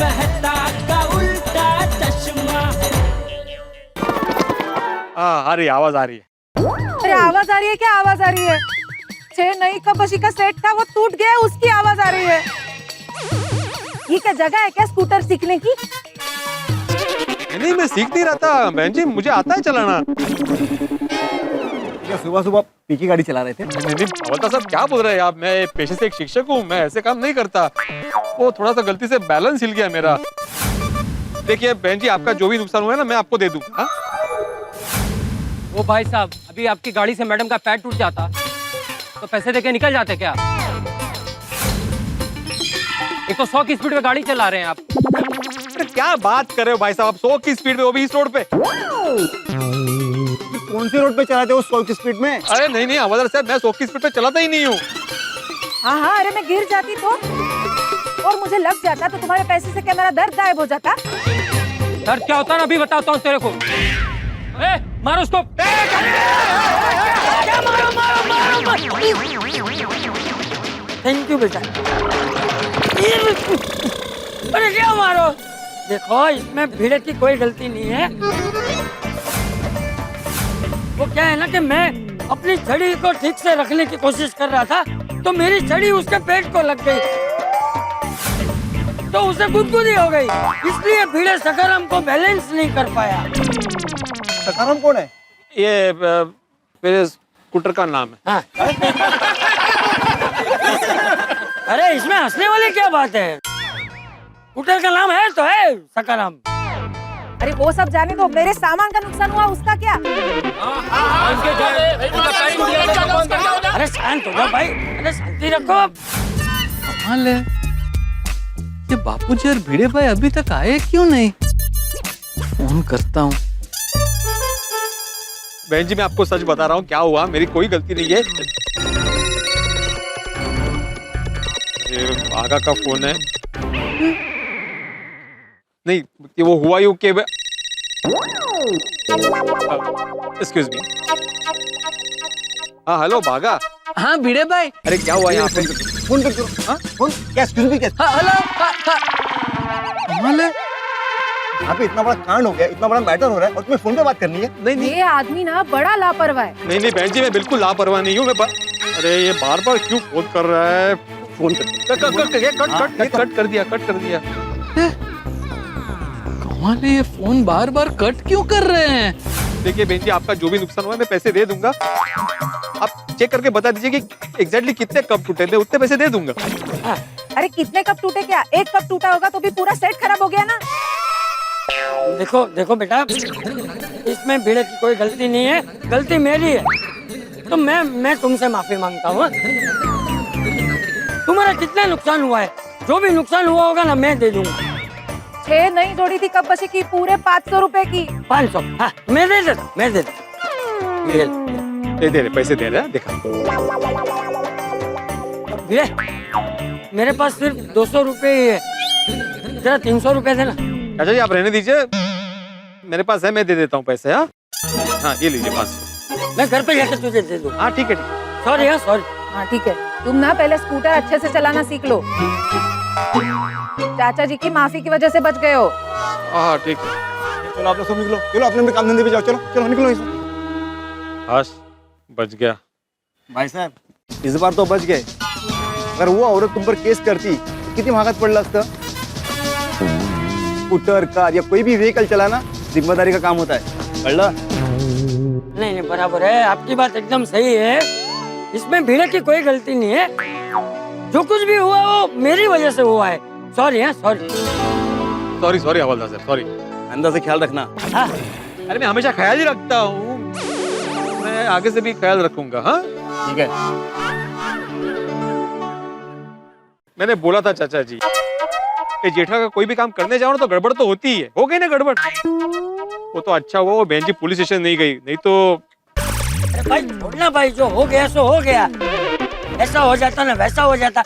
मेहता का उल्टा चश्मा। आ रही आवाज आ रही है। अरे आवाज आ रही है क्या? आवाज आ रही है। छह नई कपशी का सेट था वो टूट गया, उसकी आवाज आ रही है। ये क्या जगह है क्या स्कूटर सीखने की? नहीं मैं सीख नहीं रहा था बहन जी, मुझे आता है चलाना। क्या सुबह सुबह पी की गाड़ी चला रहे थे? नहीं हवलदार साहब क्या बोल रहे हैं आप? मैं पेशे से एक शिक्षक हूँ, मैं ऐसे काम नहीं करता। वो थोड़ा सा गलती से बैलेंस हिल गया मेरा। देखिए बहन जी, आपका जो भी नुकसान हुआ है ना मैं आपको दे दूंगा। वो भाई साहब, अभी आपकी गाड़ी से मैडम का पैर टूट जाता तो पैसे देके निकल जाते क्या? एक तो 100 की स्पीड में गाड़ी चला रहे हैं आप। अरे क्या बात कर रहे हो भाई साहब, 100 की स्पीड में, वो भी इस रोड पे। कौन सी रोड पे चलाते हो 100 की स्पीड में? अरे नहीं हवलदार साहब, मैं 100 की स्पीड पे चलाता ही नहीं हूँ। हाँ, अरे मैं गिर जाती तो और मुझे लग जाता तो तुम्हारे पैसे से क्या मेरा दर्द गायब हो जाता? दर्द क्या होता है ना अभी बताता हूँ तेरे को। मारो उसको। थैंक यू बेटा। अरे क्या मारो? देखो इसमें भिड़े की कोई गलती नहीं है। वो क्या है ना कि मैं अपनी छड़ी को ठीक से रखने की कोशिश कर रहा था तो मेरी छड़ी उसके पेट को लग गई तो उसे गुदगुदी हो गई, इसलिए भिड़े सकाराम को बैलेंस नहीं कर पाया। सकाराम कौन है? ये मेरे स्कूटर का नाम है। हाँ। अरे इसमें हंसने वाली क्या बात है? स्कूटर का नाम है तो है सकाराम। अरे वो सब जाने दो, मेरे सामान का नुकसान हुआ उसका क्या? अरे शांत हो जाओ भाई, अरे शांति रखो। कमाल है, ये बापूजी और भिड़े भाई अभी तक आए क्यों नहीं? फोन करता हूँ। बहन जी मैं आपको सच बता रहा हूँ, क्या हुआ, मेरी कोई गलती नहीं है। ये आगा का फोन है। नहीं कि वो हुआ यूं के एक्सक्यूज मी। हाँ हेलो भागा। हाँ भिड़े भाई। अरे क्या हुआ यहाँ पे? फोन कर दो। हाँ फोन क्या? एक्सक्यूज मी क्या? हेलो। कमाल है, यहाँ पे इतना बड़ा कांड हो गया, इतना बड़ा मैटर हो रहा है और तुम्हें फोन पे बात करनी है? नहीं ये आदमी ना बड़ा लापरवाह है। नहीं बहन जी मैं बिल्कुल लापरवाह नहीं हूँ। अरे ये बार बार क्यों फोन कर रहा है? फोन कर कट कर दिया। कमाल है, ये फोन बार बार कट क्यों कर रहे हैं? देखिए बहन जी, आपका जो भी नुकसान हुआ है मैं पैसे दे दूंगा। आप चेक करके बता दीजिए कि एग्जैक्टली कितने कप टूटे थे, उतने पैसे दे दूंगा। अरे कितने कप टूटे क्या? एक कप टूटा होगा तो भी पूरा सेट खराब हो गया ना। देखो देखो बेटा, इसमें भिड़े की कोई गलती नहीं है, गलती मेरी है। तो मैं तुमसे माफी मांगता हूँ। तुम्हारा कितना नुकसान हुआ है, जो भी नुकसान हुआ होगा ना मैं दे दूंगा। 6 नई जोड़ी थी कपशी की, पूरे 500 रुपए की। 500? हाँ मैं दे देता। दे रहे पैसे दे रहे हैं, देखा। भिड़े मेरे पास सिर्फ 200 रुपए ही है, जरा 300 रुपए देना। अच्छा जी आप रहने दीजिए, मेरे पास है, मैं दे देता हूँ पैसे। हाँ ये लीजिए 500। मैं घर पे जाकर तुझे दे दूँ। हाँ ठीक है। सॉरी। हाँ सॉरी। हाँ ठीक है, तुम ना पहले स्कूटर अच्छे से चलाना सीख लो। चाचा जी की माफी की वजह से बच गए हो। हाँ ठीक है। चलो आप लोग सब निकलो, चलो अपने अपने काम धंधे पे जाओ। चलो चलो निकलो इसमें। बस बच गया। भाई साहब इस बार तो बच गए, अगर वो औरत तुम पर केस करती तो किती महागात पडलं असतं? स्कूटर, कार या कोई भी व्हीकल चलाना जिम्मेदारी का काम होता है, कळलं? नहीं बराबर है, आपकी बात एकदम सही है। इसमें भिड़े की कोई गलती नहीं है, जो कुछ भी हुआ वो मेरी वजह से हुआ है। सॉरी। हाँ सॉरी हवलदार साहब, सॉरी। अंदर से ख्याल रखना। हाँ अरे मैं हमेशा ख्याल ही रखता हूँ, मैं आगे से भी ख्याल रखूंगा। हाँ ठीक है। मैंने बोला था चाचा जी कि जेठा का कोई भी काम करने जाओ ना तो गड़बड़ तो होती ही है। हो गई ना गड़बड़, वो तो अच्छा हुआ वो बहन जी पुलिस स्टेशन नहीं गई, नहीं तो। अरे भाई छोड़ना भाई, जो हो गया सो हो गया। ऐसा हो जाता ना वैसा हो जाता।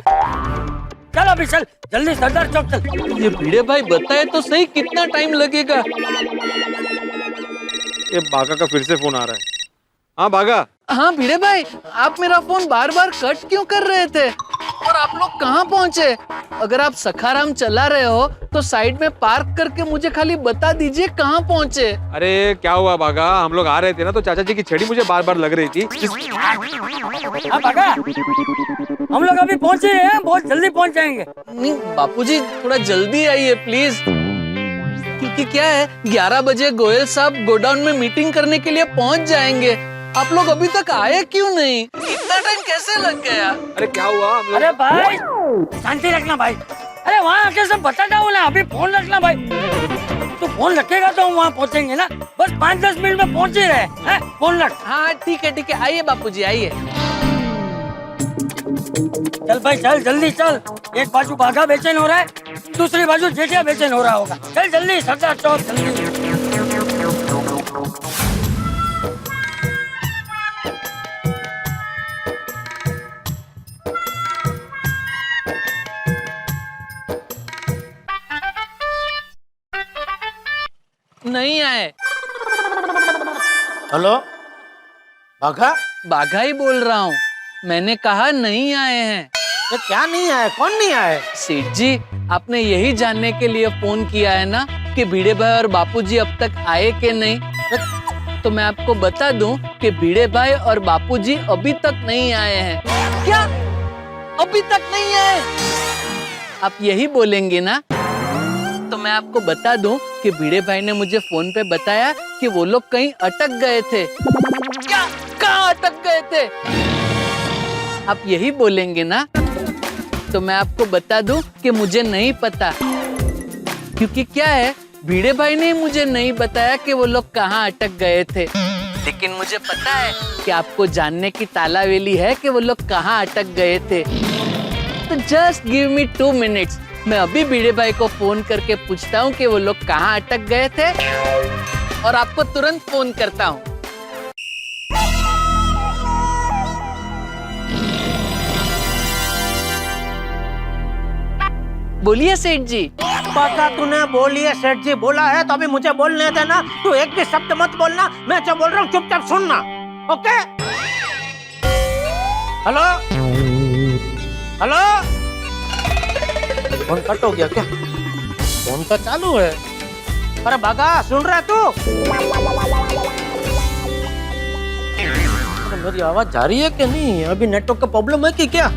चल अभी चल जल्दी सरदार चौक चल। ये भिड़े भाई बताए तो सही, कितना टाइम लगेगा? ये बागा का फिर से फोन आ रहा है। हाँ बागा। हाँ भिड़े भाई, आप मेरा फोन बार बार कट क्यों कर रहे थे? और आप लोग कहाँ पहुँचे? अगर आप सखाराम चला रहे हो तो साइड में पार्क करके मुझे खाली बता दीजिए कहाँ पहुँचे। अरे क्या हुआ भागा, हम लोग आ रहे थे ना तो चाचा जी की छड़ी मुझे बार बार लग रही थी। हाँ भागा, हम लोग अभी पहुंचे हैं, बहुत जल्दी पहुंच जाएंगे। नहीं बापूजी, थोड़ा जल्दी आइए प्लीज, क्योंकि क्या है 11 बजे गोयल साहब गोडाउन में मीटिंग करने के लिए पहुंच जाएंगे। आप लोग अभी तक आए क्यों नहीं? इतना टाइम कैसे लग गया? अरे क्या हुआ? हम लोग अरे भाई शांति रखना भाई। अरे वहाँ आके सब बता दो ना, अभी फोन रखना भाई। तो फोन रखेगा तो हम वहाँ पहुँचेंगे ना, बस 5-10 मिनट में पहुँच ही रहे हैं। फोन रख। हाँ ठीक है आइए बापूजी आइए। चल भाई चल, जल्दी चल। एक बाजू बाघा बेचैन हो रहा है, दूसरी बाजू जेठिया बेचैन हो रहा होगा। चल जल्दी, सरदार चौक जल्दी। नहीं आए। हेलो बाघा, बाघा ही बोल रहा हूँ, मैंने कहा नहीं आए हैं। ये क्या नहीं आया? कौन नहीं आया? सेठ जी, आपने यही जानने के लिए फोन किया है ना कि भिड़े भाई और बापूजी अब तक आए कि नहीं? तो मैं आपको बता दूं कि भिड़े भाई और बापूजी अभी तक नहीं आए हैं। क्या अभी तक नहीं आए? आप यही बोलेंगे ना? तो मैं आपको बता दूं कि भिड़े भाई ने मुझे फोन पे बताया कि वो लोग कहीं अटक गए थे। क्या? कहाँ अटक गए थे? आप यही बोलेंगे ना? तो मैं आपको बता दूं कि मुझे नहीं पता, क्योंकि क्या है भिड़े भाई ने मुझे नहीं बताया कि वो लोग कहाँ अटक गए थे, लेकिन मुझे पता है कि आपको जानने की तालावेली है कि वो लोग कहाँ अटक गए थे। तो जस्ट गिव मी 2 मिनट्स, मैं अभी भिड़े भाई को फोन करके पूछता हूँ कि वो लोग कहाँ अटक गए थे और आपको तुरंत फोन करता हूँ। बोलिए सेठ जी। बाघा तूने बोलिए सेठ जी बोला है तो अभी मुझे बोलने देना। तू एक भी शब्द मत बोलना, मैं जो बोल रहा हूँ चुपचाप सुनना। Okay? Hello hello, phone cut हो गया क्या? फोन तो चालू है। अरे बाघा सुन रहा है तू? अरे मेरी आवाज जा रही है कि नहीं? अभी नेटवर्क का प्रॉब्लम है कि क्या?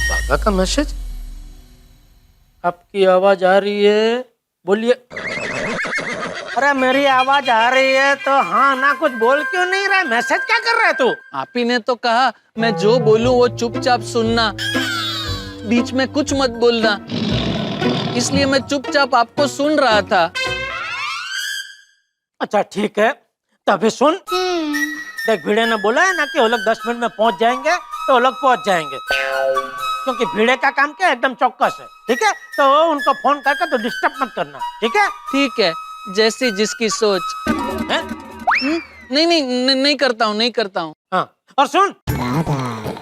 बाघा का मैसेज, आपकी आवाज आ रही है, बोलिए। अरे मेरी आवाज आ रही है तो हाँ ना, कुछ बोल क्यों नहीं रहा? मैसेज क्या कर रहा है तू? आप ही ने तो कहा मैं जो बोलूं वो चुपचाप सुनना, बीच में कुछ मत बोलना, इसलिए मैं चुपचाप आपको सुन रहा था। अच्छा ठीक है, तो अभी सुन। देख भिड़े ने बोला है ना कि वो लोग 10 मिनट में पहुंच जाएंगे, तो वो लोग पहुंच जाएंगे, क्योंकि भिड़े का काम क्या एकदम चौकस है। ठीक है, तो उनको फोन करके तो डिस्टर्ब मत करना। ठीक है? ठीक है, जैसी जिसकी सोच। हैं? नहीं करता हूँ। हाँ, और सुन,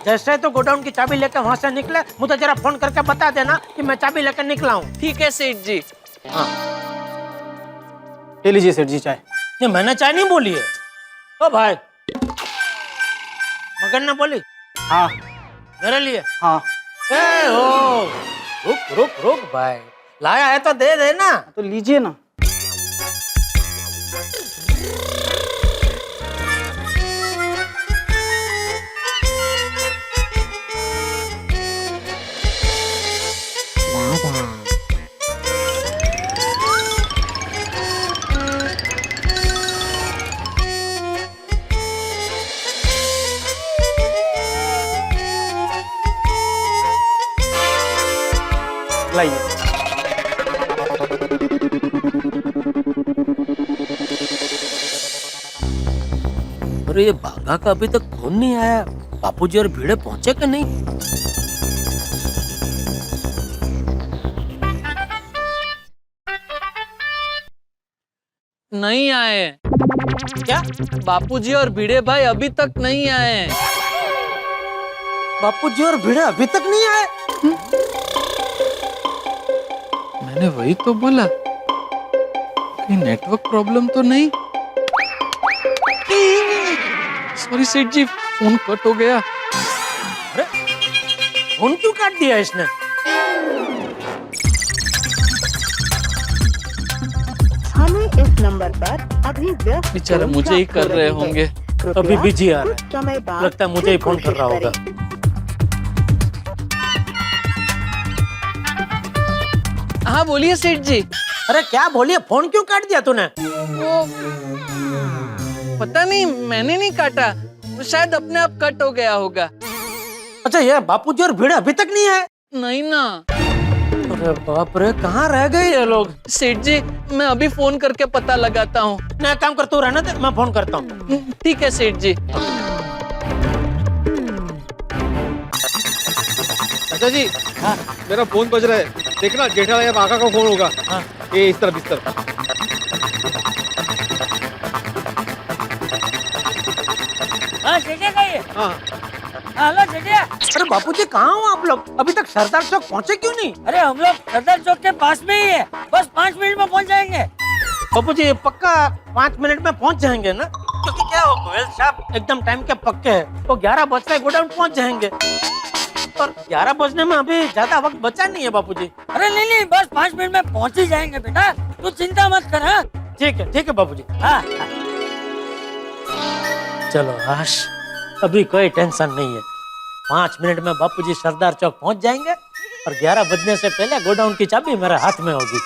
जैसे तो गोडाउन की चाबी लेकर वहां से निकले, मुझे जरा फोन करके बता देना कि मैं चाबी लेकर निकला हूँ। ठीक है सेठ जी। हाँ, ले लीजिए सेठ जी चाय। ये मैंने चाय नहीं बोली है। ओ भाई, मगन ने बोली? हाँ। मेरे लिए? हाँ। ए हो, रुक भाई, लाया है तो दे देना। तो लीजिए ना। लाइए। अरे ये बाघा का अभी तक फोन नहीं आया। बापूजी और भिड़े पहुंचे कि नहीं? नहीं आए। क्या? बापूजी और भिड़े भाई अभी तक नहीं आए। बापूजी और भिड़े अभी तक नहीं आए? मैंने वही तो बोला, कहीं नेटवर्क प्रॉब्लम तो नहीं। सॉरी सेठ जी, फोन कट हो गया। अरे फोन क्यों काट दिया इसने? हमें इस नंबर पर अभी व्यस्त बेचारा मुझे ही कर रहे होंगे। अभी बिजी आ रहा है, समय बाद लगता है मुझे ही फोन कर रहा होगा। हाँ बोलिए सेठ जी। अरे क्या बोलिए, फोन क्यों काट दिया तूने? वो पता नहीं, मैंने नहीं काटा, शायद अपने आप कट हो गया होगा। अच्छा ये बापूजी और भिड़े अभी तक नहीं आए? नहीं ना। अरे बाप रे, कहाँ रह गए ये लोग? सेठ जी मैं अभी फोन करके पता लगाता हूँ। मैं काम करता हूँ, रहना दे, मैं फोन करता हूँ। ठीक है सेठ जी। चाचा जी, हाँ मेरा फोन बज रहा है, देखना जेठालाल या काका का फोन होगा। हाँ। ये इस तरफ। हाँ जेठिया का ये। हाँ हेलो जेठिया। अरे बापूजी कहाँ हो आप लोग? अभी तक सरदार चौक पहुँचे क्यों नहीं? अरे हम लोग सरदार चौक के पास में ही है, बस 5 मिनट में पहुंच जाएंगे। बापूजी पक्का 5 मिनट में पहुँच जाएंगे ना? क्योंकि क्या हो गोयल साहब एकदम टाइम के पक्के हैं, तो 11 बजते गोडाउन पहुँच जाएंगे। और 11 बजने में अभी ज्यादा वक्त बचा नहीं है बापूजी। अरे नहीं, बस 5 मिनट में पहुंच ही जाएंगे बेटा, तू चिंता मत कर। हाँ ठीक है बापूजी। हाँ। चलो आश, अभी कोई टेंशन नहीं है। 5 मिनट में बापूजी सरदार चौक पहुंच जाएंगे और 11 बजने से पहले गोडाउन की चाबी मेरे हाथ में होगी।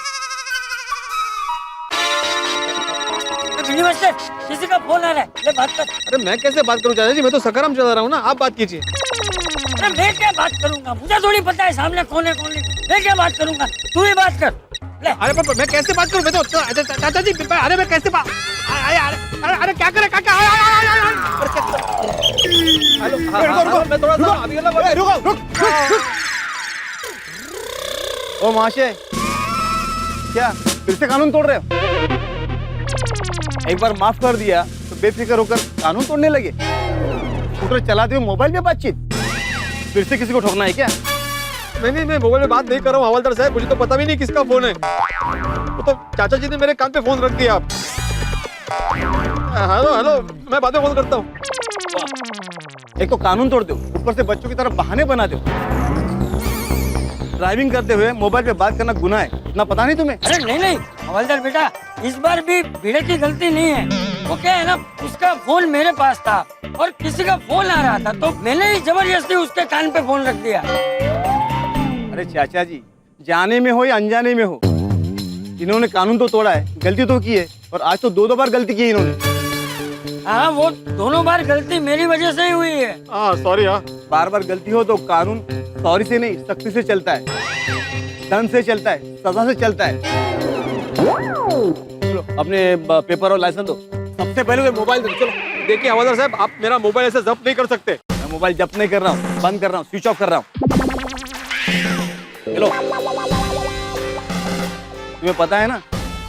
मास्टर, किसी का फोन आ रहा है, ले बात कर। अरे मैं कैसे बात करूं चाचा जी, मैं तो सकाराम चला रहा हूँ ना, आप बात कीजिए। अरे मैं क्या बात करूंगा, मुझे थोड़ी पता है सामने कौन है कौन नहीं। मैं क्या बात करूंगा, तू ही बात कर। ले। अरे पर मैं कैसे बात करूं, मैं तो चाचा जी, अरे मैं कैसे बात, अरे क्या करे काका, हेलो मैं थोड़ा सा अभी रुक। ओ महाशय, क्या फिर से कानून तोड़ रहे हो? एक बार माफ कर दिया तो बेफिक्र होकर कानून तोड़ने लगे। स्कूटर चलाते हुए मोबाइल पे बातचीत, फिर से किसी को ठोकना है क्या? नहीं मैं मोबाइल में बात नहीं कर रहा हूँ हवलदार साहब, मुझे तो पता भी नहीं किसका फोन है, वो तो चाचा जी ने मेरे कान पे फोन रख दिया। हेलो मैं बाद में फोन करता हूँ। एक तो कानून तोड़ते हो, ऊपर से बच्चों की तरफ बहाने बनाते हो। ड्राइविंग करते हुए मोबाइल पे बात करना गुनाह है, इतना पता नहीं तुम्हें? अरे नहीं हवलदार बेटा, इस बार भी भिड़े की गलती नहीं है। वो क्या है ना, उसका फोन मेरे पास था और किसी का फोन आ रहा था, तो मैंने ही जबरदस्ती उसके कान पे फोन रख दिया। अरे चाचा जी, जाने में हो या अनजाने में हो, इन्होंने कानून तो तोड़ा है, गलती तो की है, और आज तो 2 बार गलती की है इन्होंने। हाँ वो दोनों बार गलती मेरी वजह से ही हुई है। हाँ सॉरी। हाँ बार गलती हो तो कानून सॉरी से नहीं, सख्ती से चलता है, दंड से चलता है, सजा से चलता है। चलो अपने पेपर और लाइसेंस दो। सबसे पहले वो मोबाइल दो। चलो देखिए हवलदार साहब, आप मेरा मोबाइल ऐसे जब्त नहीं कर सकते। मैं मोबाइल जब्त नहीं कर रहा हूँ, बंद कर रहा हूँ, स्विच ऑफ कर रहा हूँ। चलो, तुम्हें पता है ना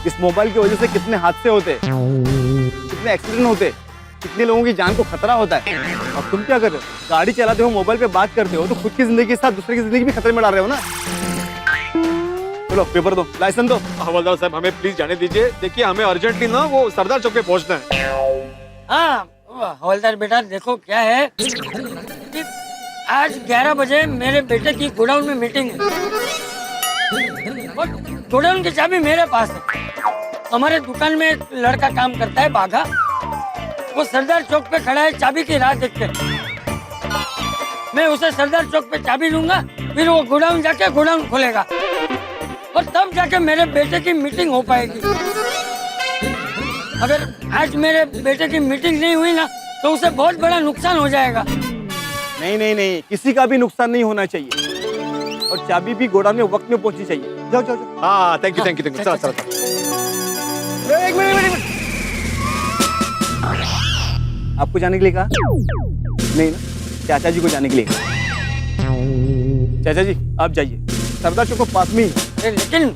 इस मोबाइल की वजह से कितने हादसे होते हैं, कितने एक्सीडेंट होते हैं, कितने लोगों की जान को खतरा होता है। और तुम क्या कर रहे हो? गाड़ी चलाते हो, मोबाइल पे बात करते हो, तो खुद की जिंदगी के साथ दूसरे की जिंदगी भी खतरे में डाल रहे हो ना। चलो पेपर दो, लाइसेंस दो। हवलदार साहब हमें प्लीज जाने दीजिए, देखिए हमें अर्जेंटली ना वो सरदार चौक पे पहुंचना है। हाँ हवलदार बेटा, देखो क्या है कि आज 11 बजे मेरे बेटे की गोडाउन में मीटिंग है और गोडाउन की चाबी मेरे पास है। हमारे दुकान में एक लड़का काम करता है, बाघा, वो सरदार चौक पे खड़ा है चाबी की राह देख के। मैं उसे सरदार चौक पे चाबी दूंगा, फिर वो गोडाउन जाके गोडाउन खोलेगा और तब जाके मेरे बेटे की मीटिंग हो पाएगी। अगर आज मेरे बेटे की मीटिंग नहीं हुई ना, तो उसे बहुत बड़ा नुकसान हो जाएगा। नहीं, किसी का भी नुकसान नहीं होना चाहिए, और चाबी भी गोडाउन में वक्त में पहुंचनी चाहिए। जाओ। हाँ थैंक यू चलो। एक मिनट। आपको जाने के लिए कहा? नहीं ना, चाचा जी को जाने के लिए कहा। चाचा जी आप जाइए, सरदार चौक के पास में ही। लेकिन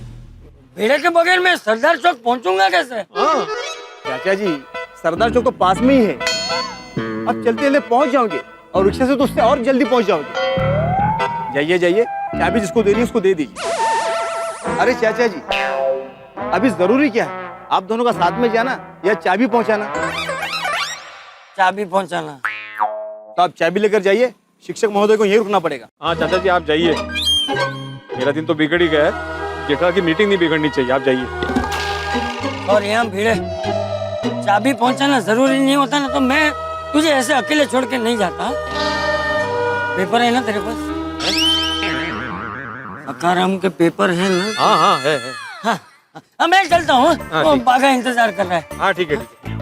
भिड़े के बगैर मैं सरदार चौक पहुंचूंगा कैसे? हाँ चाचा जी सरदार चौक तो पास में ही है, आप चलते पहुंच जाओगे, और रिक्शा से तो उससे और जल्दी पहुंच जाओगे। जाइए, चाबी जिसको देनी है उसको दे दीजिए। अरे चाचा जी अभी जरूरी क्या है, आप दोनों का साथ में जाना या चाबी पहुंचाना? चाबी पहुंचाना। तो आप चाबी लेकर जाइए, शिक्षक महोदय को यहीं रुकना पड़ेगा। हाँ चाचा जी आप जाइए, मेरा दिन तो बिगड़ ही गया है, जेठा की मीटिंग नहीं बिगड़नी चाहिए, आप जाइए। और यहाँ भीड़ है, चाबी पहुंचाना जरूरी नहीं होता ना, तो मैं तुझे ऐसे अकेले छोड़ के नहीं जाता। पेपर है ना तेरे पास? अकाराम के पेपर है ना? हाँ हाँ है। हाँ, अब मैं चलता हूँ, हाँ, वो ठीक। बागा इंतजार कर रहा है। हाँ ठीक है ठीक है।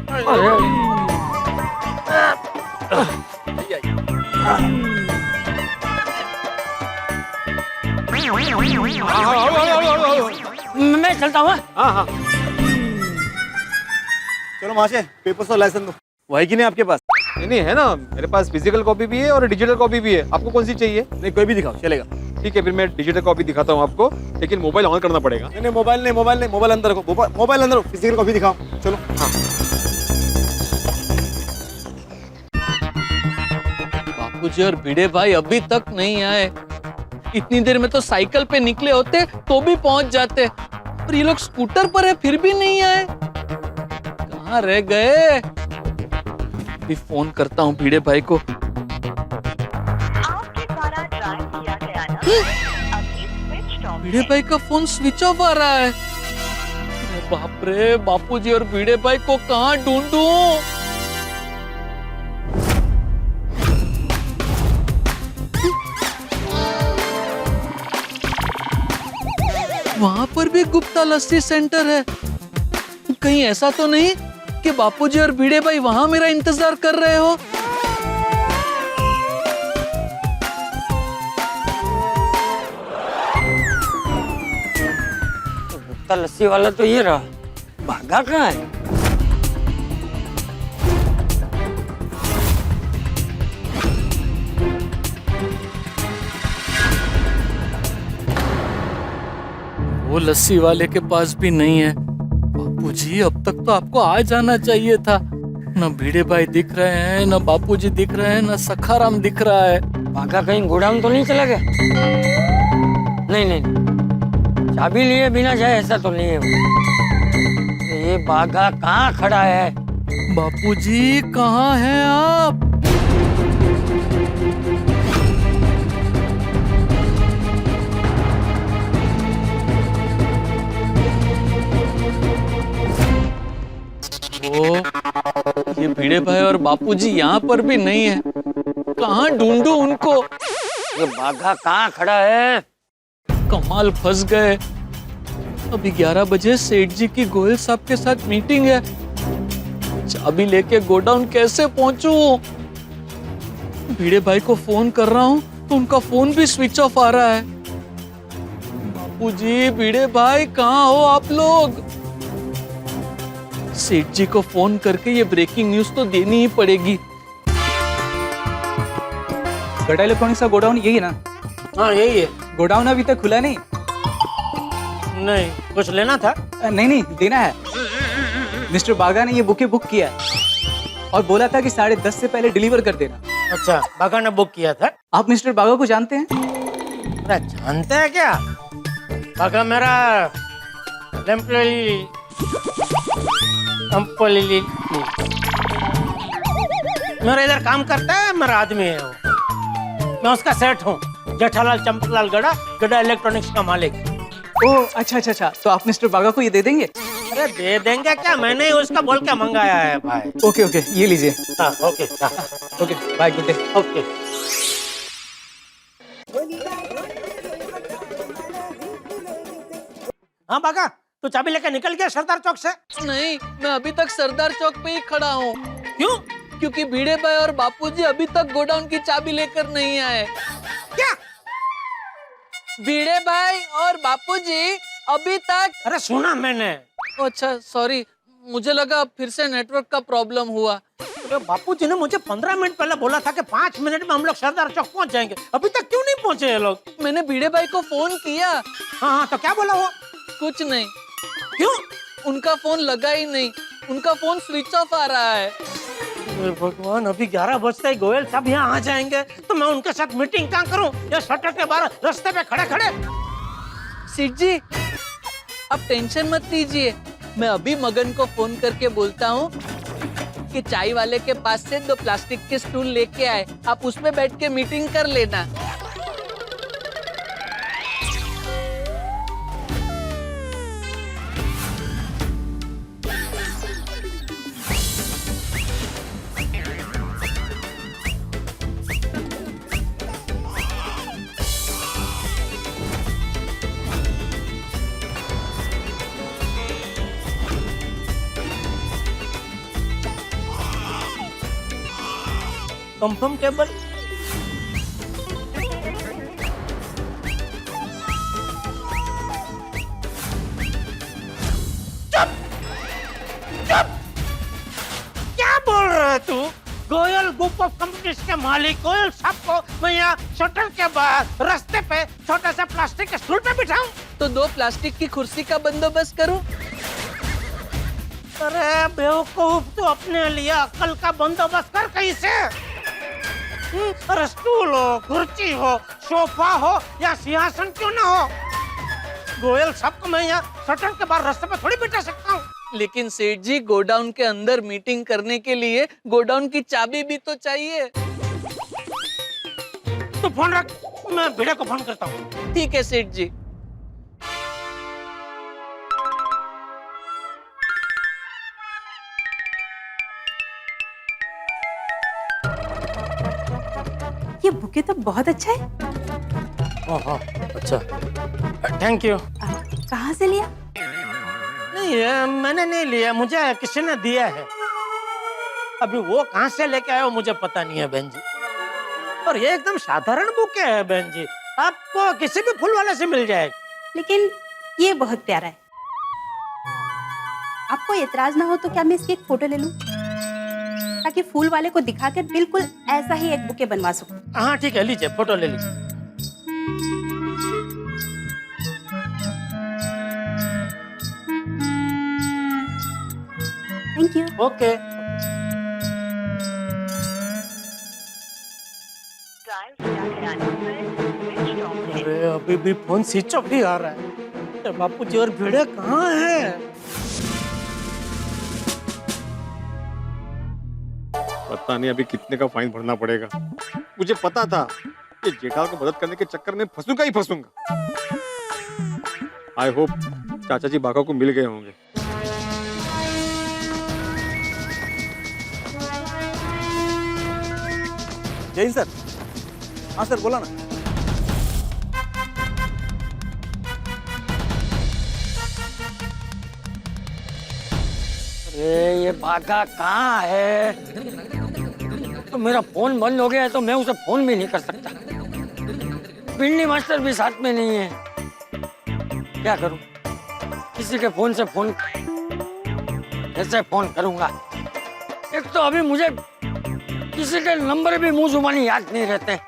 मैं चलता हूँ। हाँ हाँ चलो महाशय, पेपर और लाइसेंस दो। वो है कि नहीं आपके पास? नहीं है ना, मेरे पास फिजिकल कॉपी भी है और डिजिटल कॉपी भी है। आपको कौन सी चाहिए? नहीं, कोई भी दिखाओ चलेगा। ठीक है फिर मैं डिजिटल कॉपी दिखाता हूँ आपको, लेकिन मोबाइल ऑन करना पड़ेगा। नहीं, मोबाइल अंदर रखो, मोबाइल अंदर रखो, फिजिकल कॉपी दिखाओ। चलो। हाँ। बापूजी और भिड़े भाई अभी तक नहीं आए। इतनी देर में तो साइकिल पे निकले होते तो भी पहुंच जाते, और ये लोग स्कूटर पर है फिर भी नहीं आए। कहाँ रह गए? अभी फोन करता हूँ भिड़े भाई को। आपके द्वारा डायल किया गया नंबर अभी स्विच ऑफ भिड़े भाई का फोन स्विच ऑफ आ रहा है। अरे बाप रे, बापूजी और भिड़े भाई को कहाँ ढूंढूं? वहां पर भी गुप्ता लस्सी सेंटर है। कहीं ऐसा तो नहीं कि बापूजी और भिड़े भाई वहां मेरा इंतजार कर रहे हो? गुप्ता लस्सी वाला तो ये रहा, भागा कहाँ है? वो लस्सी वाले के पास भी नहीं है। बापूजी अब तक तो आपको आ जाना चाहिए था। न भिड़े भाई दिख रहे हैं, न बापूजी दिख रहे हैं, न सखाराम दिख रहा है। भागा कहीं गोडाउन तो नहीं चला गया? नहीं नहीं, चाबी लिए बिना जाए ऐसा तो नहीं है वो। ये बागा कहाँ खड़ा है? बापूजी कहाँ हैं आप? ओ, ये भिड़े भाई और बापूजी यहाँ पर भी नहीं है। कहाँ ढूंढूं उनको? ये बागा कहाँ खड़ा है? कमाल, फंस गए। अभी 11 बजे सेठ जी की गोयल साहब के साथ मीटिंग है। चाबी लेके गोडाउन कैसे पहुंचूं? भिड़े भाई को फोन कर रहा हूं तो उनका फोन भी स्विच ऑफ आ रहा है। बापूजी, भिड़े भाई कहाँ हो आप लोग? सेठ जी को फोन करके ये ब्रेकिंग न्यूज तो देनी ही पड़ेगी। गड़ा इलेक्ट्रॉनिक्स का गोडाउन यही है ना? हाँ यही है। गोडाउन अभी तक खुला नहीं? नहीं, कुछ लेना था? नहीं देना है। मिस्टर बागा ने ये बुके बुक किया है और बोला था कि 10:30 से पहले डिलीवर कर देना। अच्छा, बागा ने बुक किया था? आप मिस्टर बागा को जानते हैं? अरे जानते हैं क्या? बागा मेरा मेरा इधर काम करता है, मेरा आदमी है वो। मैं उसका सेठ हूँ, जेठालाल चंपकलाल गड़ा, गड़ा इलेक्ट्रॉनिक्स का मालिक। ओह अच्छा, तो आप मिस्टर बागा को ये दे देंगे? अरे दे देंगे क्या, मैंने ही उसका बोल के मंगाया है भाई। ओके ये लीजिए। हाँ okay bye, good day. Okay. हाँ बागा, तू चाबी लेकर निकल गया सरदार चौक से? नहीं, मैं अभी तक सरदार चौक पे ही खड़ा हूँ। क्यों? क्योंकि भिड़े भाई और बापूजी अभी तक गोडाउन की चाबी लेकर नहीं आए। क्या? भिड़े भाई और बापूजी अभी तक? अरे सुना मैंने। अच्छा सॉरी, मुझे लगा फिर से नेटवर्क का प्रॉब्लम हुआ। अरे बापूजी ने मुझे 15 मिनट पहले बोला था कि 5 मिनट में हम लोग सरदार चौक पहुंच जाएंगे। अभी तक क्यों नहीं पहुंचे ये लोग? मैंने भिड़े भाई को फोन किया। हाँ तो क्या बोला वो? कुछ नहीं। क्यों? उनका फोन लगा ही नहीं, उनका फोन स्विच ऑफ आ रहा है। भगवान, अभी 11 बजते ही गोयल साहब यहाँ आ जाएंगे तो मैं उनके साथ मीटिंग कहाँ करूँ? या शटर के बाहर रास्ते पे खड़े खड़े? सेठ जी आप टेंशन मत लीजिए, मैं अभी मगन को फोन करके बोलता हूँ कि चाय वाले के पास से 2 प्लास्टिक के स्टूल लेके आए, आप उसमें बैठ के मीटिंग कर लेना। Confirm table. चुप चुप, क्या बोल रहा है तू? गोयल ग्रुप ऑफ कंपनीज के मालिक गोयल साहब को मैं यहाँ शटर के बाहर रास्ते पे छोटा सा प्लास्टिक के स्टूल पे बिठाऊं? तो 2 प्लास्टिक की कुर्सी का बंदोबस्त करूं? अरे बेवकूफ, तू अपने लिए अक्ल का बंदोबस्त कर कहीं से। अरे स्टूल हो, कुर्सी हो, सोफा हो या सिंहासन क्यों ना हो, गोयल साहब को मैं यहाँ शटर के बाहर रास्ते पे थोड़ी बिठा सकता हूँ। लेकिन सेठ जी, गोडाउन के अंदर मीटिंग करने के लिए गोडाउन की चाबी भी तो चाहिए। तू फोन रख, मैं भिड़े को फोन करता हूँ। ठीक है सेठ जी। ये बुके तो बहुत अच्छा है। ओहो, अच्छा, थैंक यू। कहाँ से लिया? नहीं, मैंने नहीं लिया, मुझे किसी ने दिया है। अभी वो कहाँ से लेके आए हो मुझे पता नहीं है बहन जी। और ये एकदम साधारण बुके है बहन जी, आपको किसी भी फूल वाले से मिल जाएगा। लेकिन ये बहुत प्यारा है। आपको एतराज ना हो तो क्या मैं इसकी एक फोटो ले लूं, ताकि फूल वाले को दिखाकर बिल्कुल ऐसा ही एक बुके बनवा सकूं। हाँ ठीक है, लीजिए फोटो ले लीजिए। Thank you. ओके। अरे अभी भी फोन स्विच ऑफ ही आ रहा है। बापूजी और भिड़े कहाँ हैं? पता नहीं अभी कितने का फाइन भरना पड़ेगा। मुझे पता था कि जेठाल को मदद करने के चक्कर में फंसूंगा ही फंसूंगा। आई होप चाचा जी बाघा को मिल गए होंगे। जय हिंद सर। हाँ सर, बोला ना। अरे ये बाघा कहाँ है? तो मेरा फोन बंद हो गया है तो मैं उसे फोन भी नहीं कर सकता। पिंडी मास्टर भी साथ में नहीं है। क्या करूं? किसी के फोन से फोन कैसे फोन करूंगा? एक तो अभी मुझे किसी के नंबर भी मुंह जुबानी याद नहीं रहते।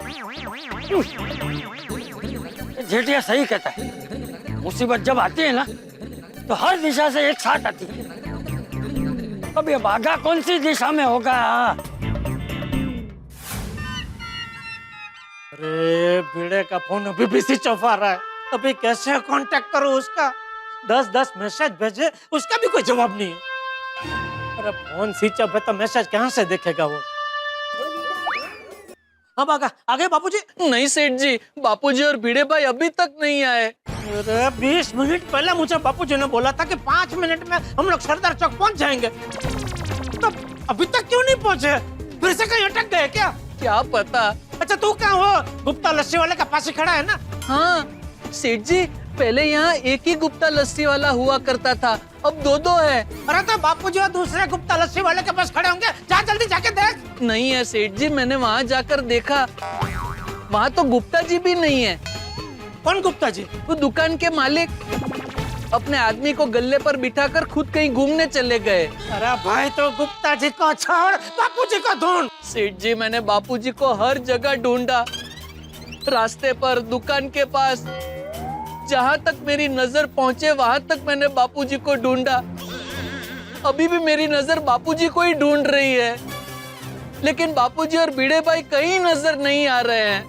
जेठिया सही कहता है, मुसीबत जब आती है ना तो हर दिशा से एक साथ आती है। अब ये बाघा कौन सी दिशा में होगा? अरे भिड़े का फोन अभी भी स्विच ऑफ आ रहा है। अभी कैसे कांटेक्ट करूं उसका? 10-10 मैसेज भेजे, उसका भी कोई जवाब नहीं है। अरे फोन स्विच ऑफ है तो मैसेज कहाँ से देखेगा वो? हाँ बाघा, आ गए बापूजी? नहीं सेठ जी, बापूजी और भिड़े भाई अभी तक नहीं आए। अरे 20 मिनट पहले मुझे बापूजी ने बोला था कि 5 मिनट में हम लोग सरदार चौक पहुंच जाएंगे। तो अभी तक क्यों नहीं पहुंचे? फिर से कहीं अटक गए क्या? क्या पता। अच्छा तू कहाँ हो? गुप्ता लस्सी वाले का पास ही खड़ा है ना? हाँ सेठ जी, पहले यहाँ एक ही गुप्ता लस्सी वाला हुआ करता था, अब 2-2 है। अरे तो बापूजी और दूसरे गुप्ता लस्सी वाले के पास खड़े होंगे, जा जल्दी जाके देख। नहीं है सेठ जी, मैंने वहाँ जाकर देखा, वहाँ तो गुप्ता जी भी नहीं है। कौन गुप्ता जी? वो दुकान के मालिक अपने आदमी को गल्ले पर बिठाकर खुद कहीं घूमने चले गए। अरे भाई तो गुप्ता जी को छोड़, बापूजी को ढूंढ। सेठ जी, मैंने बापूजी को हर जगह ढूंढा, रास्ते पर, दुकान के पास, जहाँ तक मेरी नजर पहुँचे वहाँ तक मैंने बापूजी को ढूंढा। अभी भी मेरी नजर बापूजी को ही ढूंढ रही है, लेकिन बापूजी और भिड़े भाई कहीं नजर नहीं आ रहे हैं।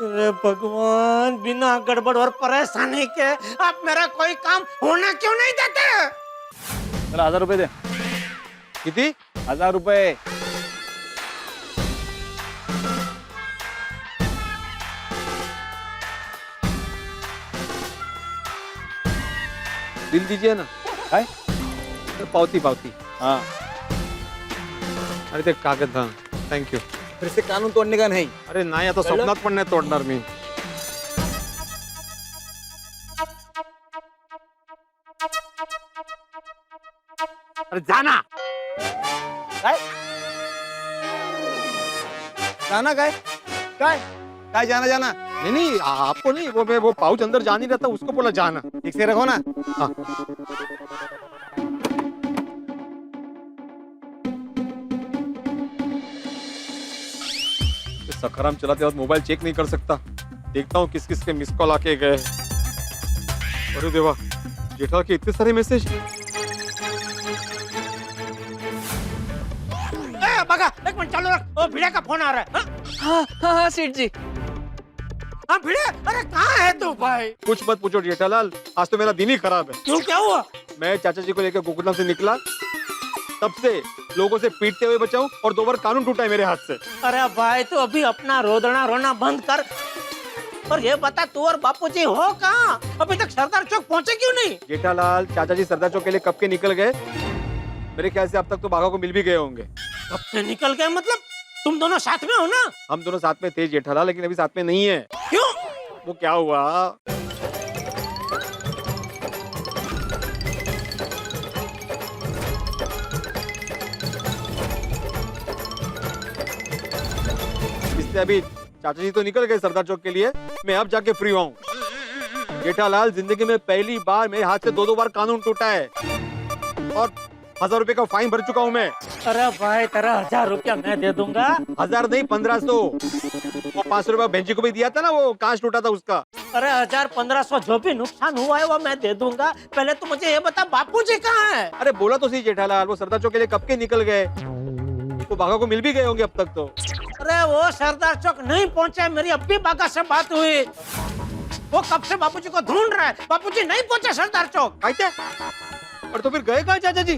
अरे भगवान, बिना गड़बड़ और परेशानी के आप मेरा कोई काम होना क्यों नहीं देते? चला 1000 रुपए दे। किती? 1000 रुपये. बिल दीजिए ना. काय? पावती पावती. हाँ. अरे ते कागद. हा थँक्यू. फिर से कानून तोड़ने का नहीं. अरे नाही आता स्वप्नात पण नाही तोडणार मी. अरे जाना. काय? जाना काय? काय? काय जाना जाना? नहीं नहीं आपको नहीं, वो पाउच अंदर जा नहीं रहता, उसको बोला जाना. ठीक से रखो ना. हाँ. सखाराम चलाते वक्त मोबाइल चेक नहीं कर सकता. देखता हूँ किस किस के मिस कॉल आके गए. अरे देवा, जेठालाल के इतने सारे मैसेज. बघा एक मिनट चालू रख. ओ भिड़े का फोन आ रहा है. हाँ हाँ हाँ सेठ जी. हाँ भिड़े, अरे कहाँ है तू भाई? कुछ मत पूछो जेठालाल, आज तो मेरा दिन ही खराब है. क्यों, क्या हुआ? मैं चाचा जी को लेकर गोकुलधाम से निकला, तब से लोगों से पीटते हुए बचाऊं और 2 बार कानून टूटा है मेरे हाथ से. अरे भाई तू अभी अपना रोदना रोना बंद कर और ये बता तू और बापूजी हो कहाँ? अभी तक सरदार चौक पहुँचे क्यों नहीं? जेठालाल चाचा जी सरदार चौक के लिए कब के निकल गए. मेरे ख्याल से अब तक तो बाघा को मिल भी गए होंगे. कब से निकल गए मतलब? तुम दोनों साथ में हो ना? हम दोनों साथ में थे जेठालाल, लेकिन अभी साथ में नहीं है. क्यों? वो क्या हुआ, इससे अभी चाचा जी तो निकल गए सरदार चौक के लिए, मैं अब जाके फ्री हुआ हूँ. जेठालाल जिंदगी में पहली बार मेरे हाथ से 2 बार कानून टूटा है और 1000 रुपए का फाइन भर चुका हूँ मैं. अरे भाई तेरा 1000 रुपया मैं दे दूंगा. 1000 नहीं 1500. वो 500 रुपया बेंची को भी दिया था ना, वो कांच टूटा था उसका. अरे 1000-1500 जो भी नुकसान हुआ है वो मैं दे दूंगा. पहले तू मुझे ये बता बापूजी कहाँ है? अरे बोला तो सही जेठालाल, वो सरदार चौक के लिए कब के निकल गए. वो बाघा को मिल भी गए होंगे अब तक तो. अरे वो सरदार चौक नहीं पहुँचा. मेरी अब भी बाघा से बात हुई. वो कब से बापूजी को ढूंढ रहा है. बापूजी नहीं पहुँचे सरदार चौक. कहते और तो फिर गए कहाँ चाचा जी?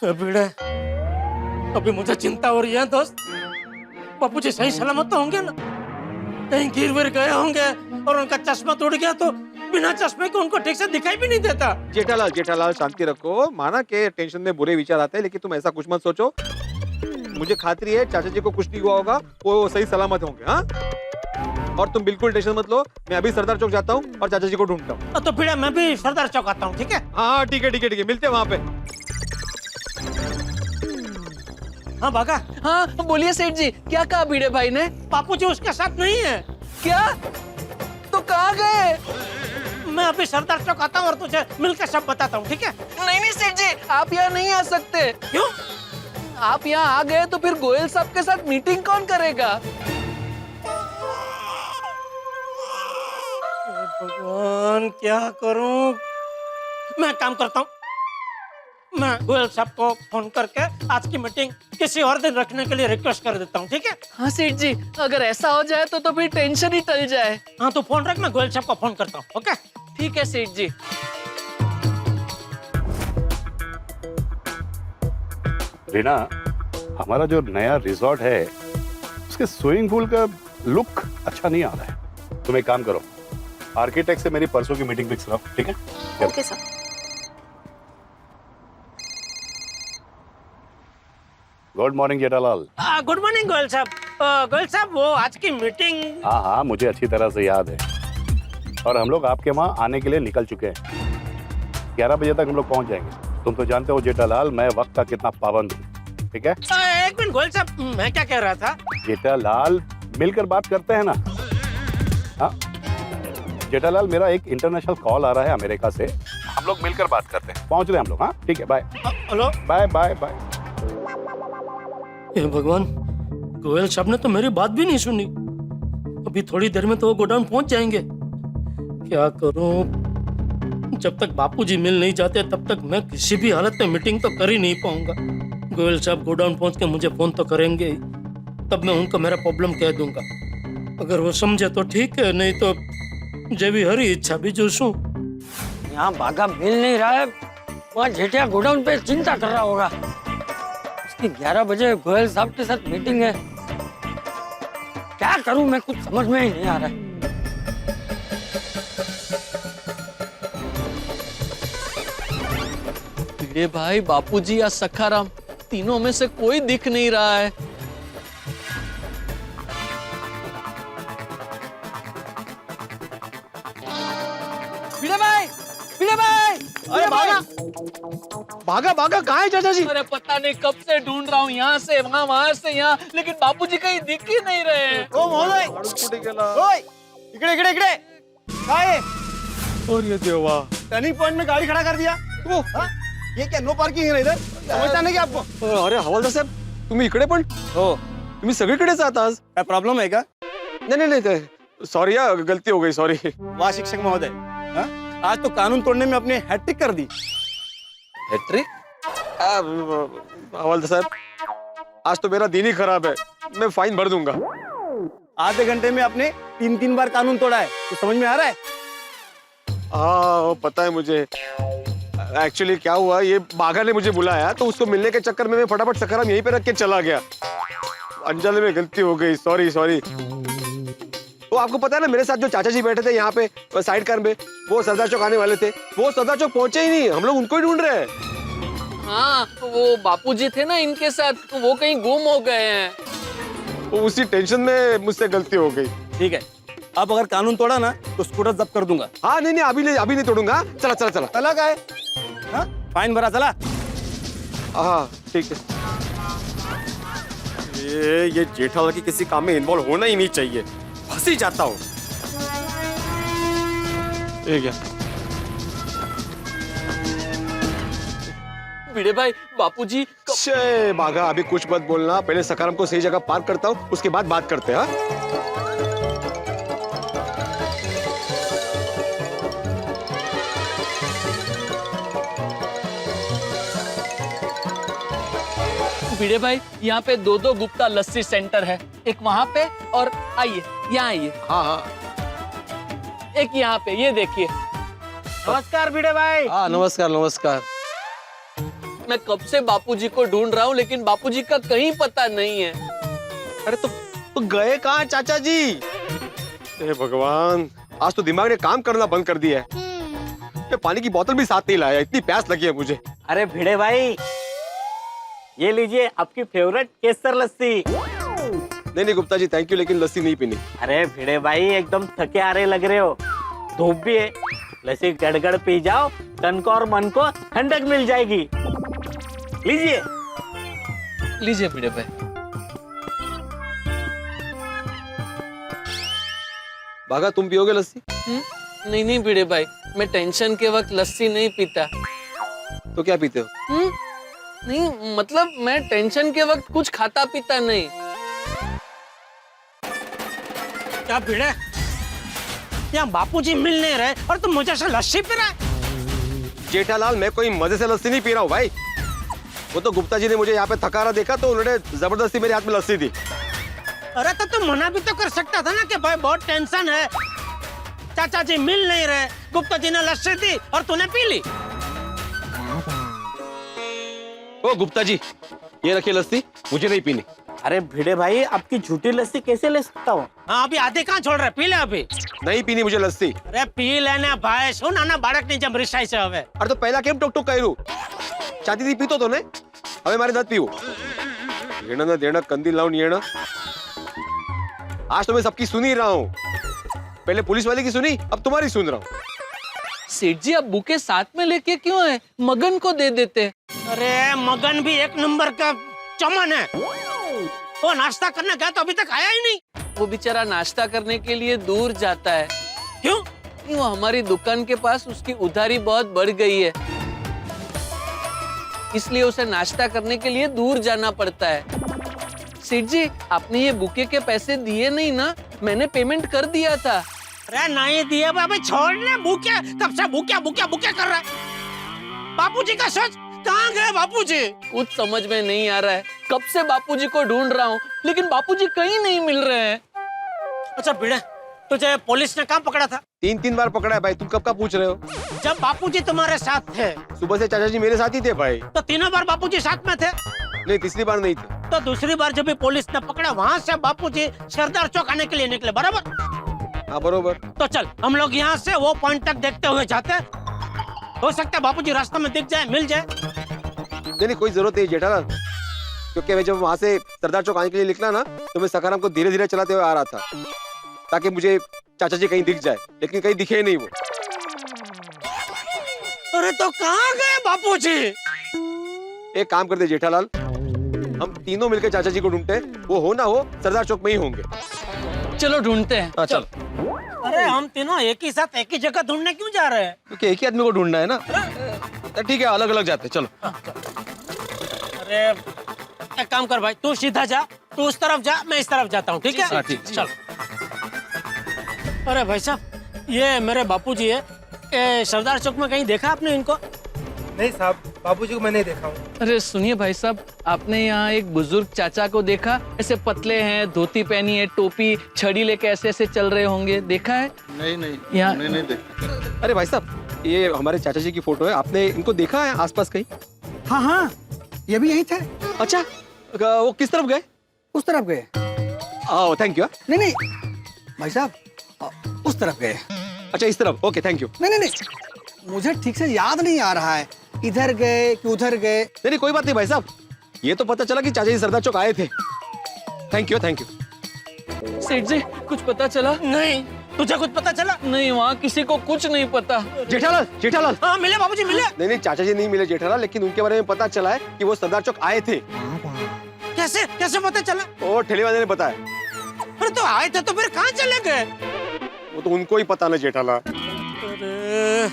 भिड़े अभी मुझे चिंता हो रही है दोस्त. बापूजी सही सलामत तो होंगे ना? कहीं गिर विर गए होंगे और उनका चश्मा टूट गया तो बिना चश्मे के उनको ठीक से दिखाई भी नहीं देता. जेठालाल जेठालाल शांति रखो. माना के टेंशन में बुरे विचार आते हैं, लेकिन तुम ऐसा कुछ मत सोचो. मुझे खातरी है चाचा जी को कुछ नहीं हुआ होगा, वो सही सलामत होंगे. हाँ, और तुम बिल्कुल टेंशन मत लो. मैं अभी सरदार चौक जाता हूँ और चाचा जी को ढूंढता हूँ. तो फिर मैं भी सरदार चौक आता हूँ. ठीक है? हाँ ठीक है ठीक है ठीक है, मिलते हैं वहाँ पे. हाँ बाघा. हाँ बोलिए सेठ जी, क्या कहा भिड़े भाई ने? बापूजी उसके साथ नहीं है. क्या? तो कहाँ गए? मैं अभी सरदार चौक आता हूँ और तुझे मिलकर सब बताता हूँ. ठीक है? नहीं नहीं सेठ जी, आप यहाँ नहीं आ सकते. क्यों? आप यहाँ आ गए तो फिर गोयल साहब के साथ मीटिंग कौन करेगा? भगवान क्या करूं? मैं काम करता हूँ. मैं गोयल साहब को फोन करके आज की मीटिंग किसी और दिन रखने के लिए रिक्वेस्ट कर देता हूँ. ठीक है? हाँ सेठ जी, अगर ऐसा हो जाए तो फिर टेंशन ही टल जाए. हाँ तो फोन रख, मैं गोयल साहब को फोन करता हूँ. ओके? ठीक है सेठ जी. रीना, हमारा जो नया रिजॉर्ट है उसके स्विमिंग पूल का लुक अच्छा नहीं आ रहा है. तुम एक काम करो, आर्किटेक्ट से मेरी परसों की मीटिंग फिक्स करो. ठीक है? Okay sir. Good morning Jethalal. Good morning Goyal साहब. गोयल साहब वो आज की मीटिंग. हाँ हाँ मुझे अच्छी तरह से याद है, और हम लोग आपके वहाँ आने के लिए निकल चुके हैं. 11 बजे तक हम लोग पहुँच जाएंगे. तुम तो जानते हो जेठालाल मैं वक्त का कितना पाबंद हूँ. ठीक है? एक मिनट गोयल साहब, मैं क्या कह रहा था? जेठालाल मिलकर बात करते हैं ना. हाँ जेठालाल, मेरा एक इंटरनेशनल कॉल आ रहा है अमेरिका से. हम लोग मिलकर बात करते हैं. पहुंच रहे हैं हम लोग. हाँ ठीक है, bye. Hello. Bye bye bye. हे भगवान, गोयल साहब ने तो मेरी बात भी नहीं सुनी. अभी थोड़ी देर में तो वो गोडाउन पहुंच जाएंगे. क्या करूं? जब तक बापूजी मिल नहीं जाते तब तक मैं किसी भी हालत में मीटिंग तो कर ही नहीं पाऊंगा. गोयल साहब गोडाउन पहुंच के मुझे फोन तो करेंगे ही, तब मैं उनको मेरा प्रॉब्लम कह दूंगा. अगर वो समझे तो ठीक है, नहीं तो जब भी हरी इच्छा भी जोशूं. यहाँ बाघा मिल नहीं रहा है. वहाँ जेठिया गोडाउन पे चिंता कर रहा होगा. उसकी 11 बजे गोयल साहब के साथ मीटिंग है। क्या करूं मैं, कुछ समझ में ही नहीं आ रहा है। भिड़े भाई, बापूजी या सखाराम, तीनों में से कोई दिख नहीं रहा है। भिड़े भाई, भिड़े भाई, अरे भागा भागा भागा, कहाँ है चाचा जी? अरे पता नहीं कब से ढूंढ रहा हूँ, यहाँ से वहाँ, वहाँ से यहाँ, लेकिन बापूजी कहीं दिख ही नहीं रहे। ओ महोदय, ओए, इकडे इकडे इकडे, काय आहे? और ये देवा, टर्निंग पॉइंट में गाड़ी खड़ा कर दिया। ओ, हाँ? ये क्या नो पार्किंग है इधर? समझता नहीं क्या आपको? अरे हवालदार साहेब, तुम्ही इकडे पण? हो, तुम्ही सगळीकडेच आहात आज? काय प्रॉब्लेम आहे का? नहीं नहीं नहीं, सॉरी यार, गलती हो गई, सॉरी। वाह शिक्षक महोदय, हाँ? आज तो कानून तोड़ने में अपने हैट्रिक कर दी। हैट्रिक? हवालदार साहब, आज तो मेरा दिन ही खराब है, मैं फाइन भर दूंगा। आधे घंटे में आपने 3 बार कानून तोड़ा है, तो समझ में आ रहा है? हाँ पता है मुझे। एक्चुअली क्या हुआ, ये बाघा ने मुझे बुलाया तो उसको मिलने के चक्कर में मैं फटाफट सखाराम यहीं पे रख के चला गया। अनजाने में गलती हो गई, सॉरी सॉरी। वो आपको पता है ना, मेरे साथ जो चाचा जी बैठे थे यहाँ पे साइड कार में, वो सरदार चौक आने वाले थे, वो सरदार चौक पहुंचे ही नहीं, हम लोग उनको ही ढूंढ रहे हैं। हाँ, वो बापूजी थे ना इनके साथ, तो वो कहीं गुम हो गए हैं। वो उसी टेंशन में मुझसे गलती हो गई। ठीक है, अब अगर कानून तोड़ा ना तो स्कूटर जब्त कर दूंगा। हाँ नहीं नहीं, अभी नहीं तोड़ूंगा। चला चला चला। चला का है? हाँ? फाइन भरा, चला। हाँ ठीक है। ये जेठालाल की किसी काम में इन्वॉल्व होना ही नहीं चाहिए, फंस ही जाता हूँ। ये क्या? भिड़े भाई, बापूजी छे बाघा, अभी कुछ मत बोलना, पहले सखाराम को सही जगह पार्क करता हूँ, उसके बाद बात करते हैं। हाँ? भिड़े भाई, यहाँ पे 2 गुप्ता लस्सी सेंटर है, एक वहाँ पे और आइए, यहाँ आइए। हाँ हाँ, एक यहाँ पे, ये देखिए। नमस्कार भिड़े भाई। हाँ नमस्कार नमस्कार। मैं कब से बापूजी को ढूंढ रहा हूँ, लेकिन बापूजी का कहीं पता नहीं है। अरे तो गए कहाँ चाचा जी? हे भगवान, आज तो दिमाग ने काम करना बंद कर दिया है। ये पानी की बोतल भी साथ नहीं लाया, इतनी प्यास लगी है मुझे। अरे भिड़े भाई, ये लीजिए आपकी फेवरेट केसर लस्सी। नहीं गुप्ता जी, थैंक यू, लेकिन लस्सी नहीं पीनी। अरे भिड़े भाई, एकदम थके आ रहे लग रहे हो, धूप भी है, लस्सी गड़गड़ पी जाओ, तन को और मन को ठंडक मिल जाएगी। लीजिए लीजिए भिड़े भाई। बाघा, तुम पियोगे लस्सी? नहीं नहीं भिड़े भाई, मैं टेंशन के वक्त लस्सी नहीं पीता। तो क्या पीते हो? नहीं मतलब मैं टेंशन के वक्त कुछ खाता पीता नहीं। क्या भिड़े, यहाँ बापूजी मिल नहीं रहे और तुम मुझे से लस्सी पी रहा है? जेठालाल, मैं कोई मजे से लस्सी नहीं पी रहा हूँ भाई। वो तो गुप्ता जी ने मुझे यहाँ पे थकारा देखा तो उन्होंने जबरदस्ती मेरे हाथ में लस्सी दी। अरे तो तुम मना भी तो कर सकता था ना कि भाई बहुत टेंशन है, चाचा जी मिल नहीं रहे, गुप्ता जी ने लस्सी दी और तूने पी ली। ओ गुप्ता जी, ये रखिए लस्सी, मुझे नहीं पीनी। अरे भिड़े भाई, आपकी झूठी लस्सी कैसे ले सकता हूँ? हाँ, अभी आधे कहाँ छोड़ रहे, पी ले अभी। नहीं पीनी मुझे लस्सी। अरे पी लेने भाई, सुन आना बाड़क नहीं जम रिसाई से हवे। अरे तो पहला केम टोक टोक करू, चाहती थी पीतो तो ने, हमें मारे दांत पीवो। येणं ना देणं, कंदील लावून येणं। आज तो मैं सबकी सुन ही रहा हूँ, पहले पुलिस वाले की सुनी, अब तुम्हारी सुन रहा हूँ। सेठ जी, आप बुके साथ में लेके क्यों आए? मगन को दे देते। अरे मगन भी एक नंबर का चमन है, वो नाश्ता करने गया तो अभी तक आया ही नहीं। वो बेचारा नाश्ता करने के लिए दूर जाता है। क्यों? वो हमारी दुकान के पास उसकी उधारी बहुत बढ़ गई है, इसलिए उसे नाश्ता करने के लिए दूर जाना पड़ता है। सेठ जी, आपने ये बुके के पैसे दिए नहीं ना? मैंने पेमेंट कर दिया था। अरे नहीं दिए बाबा, छोड़ने, भूखे कब से भूखे भूखे भूखे कर रहा है। बापूजी का सोच, कहाँ गए बापूजी? कुछ समझ में नहीं आ रहा है, कब से बापूजी को ढूंढ रहा हूँ, लेकिन बापूजी कहीं नहीं मिल रहे हैं। अच्छा भिड़े, तुझे पुलिस ने कहाँ पकड़ा था? 3 बार पकड़ा है भाई, तुम कब का पूछ रहे हो? जब बापूजी तुम्हारे साथ थे। सुबह से चाचा जी मेरे साथ ही थे भाई। तो तीनों बार बापूजी साथ में थे? नहीं, तीसरी बार नहीं थे। तो दूसरी बार जब भी पुलिस ने पकड़ा वहाँ से बापूजी सरदार चौक आने के लिए निकले, बराबर? हाँ बरोबर। तो चल हम लोग यहाँ से वो पॉइंट तक देखते हुए जाते हैं। हो सकता है बापूजी रास्ते में दिख जाए, मिल जाए। नहीं कोई जरूरत नहीं जेठालाल, क्योंकि मैं जब वहाँ से सरदार चौक आने के लिए निकला ना तो मैं सखाराम को धीरे धीरे चलाते हुए आ रहा था ताकि मुझे चाचा जी कहीं दिख जाए, लेकिन कहीं दिखे नहीं वो। अरे तो कहाँ गए बापूजी? एक काम करते जेठालाल, हम तीनों मिलकर चाचा जी को ढूंढते हैं, वो हो ना हो सरदार चौक में ही होंगे। चलो ढूंढते हैं। हाँ चल। अरे हम तीनों एक ही साथ एक ही जगह ढूंढने क्यों जा रहे हैं? क्योंकि एक ही आदमी को ढूंढना है ना। ठीक है, अलग अलग जाते, चलो। अरे एक काम कर भाई, तू सीधा जा, तू उस तरफ जा, मैं इस तरफ जाता हूँ, ठीक है? ठीक। चल। अरे भाई साहब, ये मेरे बापूजी है। सरदार चौक में कहीं देखा आपने इनको? नहीं साहब, बाबूजी को मैंने देखा हूँ। अरे सुनिए भाई साहब, आपने यहाँ एक बुजुर्ग चाचा को देखा? ऐसे पतले हैं, धोती पहनी है, टोपी, छड़ी लेके ऐसे ऐसे चल रहे होंगे, देखा है? नहीं यहाँ नहीं देखा। अरे भाई साहब, ये हमारे चाचा जी की फोटो है, आपने इनको देखा है आसपास कहीं? हाँ, ये भी यही थे। अच्छा, वो किस तरफ गए? उस तरफ गए। Thank you. नहीं भाई साहब, उस तरफ गए। अच्छा इस तरफ, ओके थैंक यू। नहीं, मुझे ठीक से याद नहीं आ रहा है, इधर गए कि उधर गए। नहीं कोई बात नहीं भाई साहब, ये तो पता चला कि चाचा जी सरदार चौक आए थे। Thank you. सेठ जी, कुछ पता चला? नहीं, तुझे कुछ पता चला? नहीं, वहाँ किसी को कुछ नहीं पता। जेठालाल। हाँ मिले बाबूजी, मिले। नहीं चाचा जी नहीं मिले जेठालाल, लेकिन उनके बारे में पता चला है कि वो सरदार चौक आए थे। कैसे पता चला? वो ठेले वाले ने बताया। अरे तो आए थे तो फिर कहाँ चले गए? वो तो उनको ही पता ना जेठालाल। अरे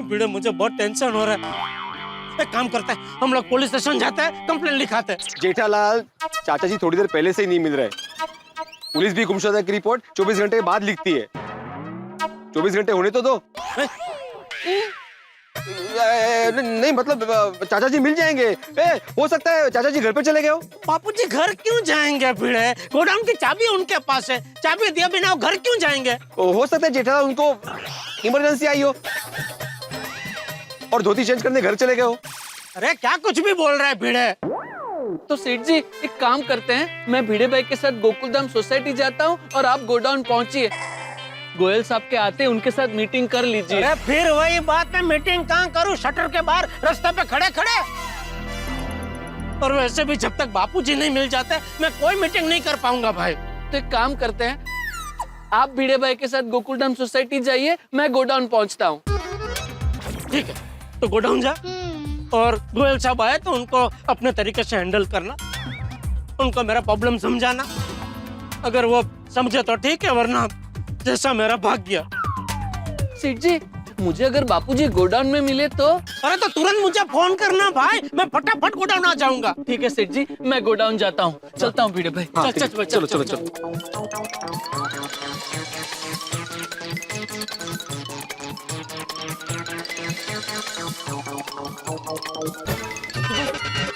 बीड़े, मुझे बहुत टेंशन हो रहा है। एक काम करते हैं, हम लोग पुलिस स्टेशन जाते हैं, कंप्लेंट लिखाते हैं। जेठालाल, चाचा जी थोड़ी देर पहले से ही नहीं मिल रहे। पुलिस भी गुमशुदा की रिपोर्ट 24 घंटे के बाद लिखती है। 24 घंटे होने तो दो। नहीं मतलब चाचा जी मिल जाएंगे। हो सकता है चाचा जी घर पे चले गए हो। बापूजी घर क्यों जाएंगे? भिड़े, गोडाउन की चाबी उनके पास है, चाबी दिया बिना वो घर क्यों जाएंगे? हो सकता है जेठालाल उनको इमरजेंसी आई हो और धोती चेंज करने घर चले गए हो। अरे क्या कुछ भी बोल रहा है भिड़े? तो सेठ जी एक काम करते हैं, मैं भिड़े भाई के साथ गोकुलधाम सोसाइटी जाता हूँ और आप गोडाउन पहुँचिए। गोयल साहब के आते उनके साथ मीटिंग कर लीजिए। अरे फिर वही बात, मैं मीटिंग कहाँ करूँ? शटर के बाहर रास्ते पे खड़े। और वैसे भी जब तक बापूजी नहीं मिल जाते मैं कोई मीटिंग नहीं कर पाऊंगा भाई। तो एक काम करते हैं, आप भिड़े भाई के साथ गोकुलधाम सोसाइटी जाइए, मैं गोडाउन पहुँचता हूँ। ठीक है, तो गोडाउन जा और गोयल साहब आए तो उनको अपने तरीके से हैंडल करना, उनको मेरा प्रॉब्लम समझाना। अगर वो समझे तो ठीक है, वरना जैसा मेरा भाग्य। सेठ जी, मुझे अगर बापूजी गोडाउन में मिले तो? अरे तो तुरंत मुझे फोन करना भाई, मैं फटाफट गोडाउन आ जाऊंगा। ठीक है सेठ जी, मैं गोडाउन जाता हूँ, चलता हूँ भिड़े भाई। चलो।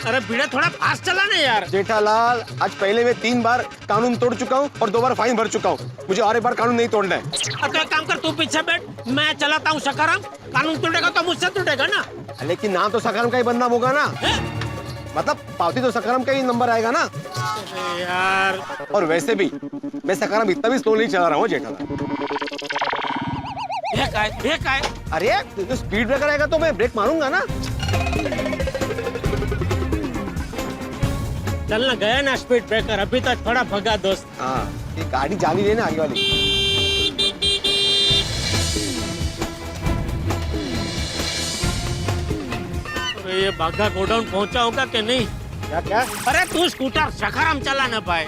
अरे भिड़े, थोड़ा फास्ट चला ना यार। जेठालाल, आज पहले मैं 3 बार कानून तोड़ चुका हूँ और 2 बार फाइन भर चुका हूँ, मुझे और एक बार कानून नहीं तोड़ना है। तो एक काम कर, तू पीछे बैठ, मैं चलाता हूँ सखाराम। कानून तोड़ेगा तो मुझसे तोड़ेगा ना। लेकिन नाम तो सखाराम का ही बदनाम होगा ना। मतलब पावती तो सखाराम का ही नंबर आएगा ना। अरे यार, और वैसे भी मैं सखाराम इतना भी स्लो नहीं चला रहा हूँ जेठालाल। ये काय? अरे तो स्पीड ब्रेकर आएगा तो मैं ब्रेक मारूंगा ना। चलना गया ना स्पीड ब्रेकर, अभी तो थोड़ा भगा दोस्त। हाँ, ये गाड़ी जाली लेना आगे वाली। अरे ये बाघा गोडाउन पहुंचा होगा कि नहीं? क्या? अरे तू स्कूटर सखाराम चला ना पाए।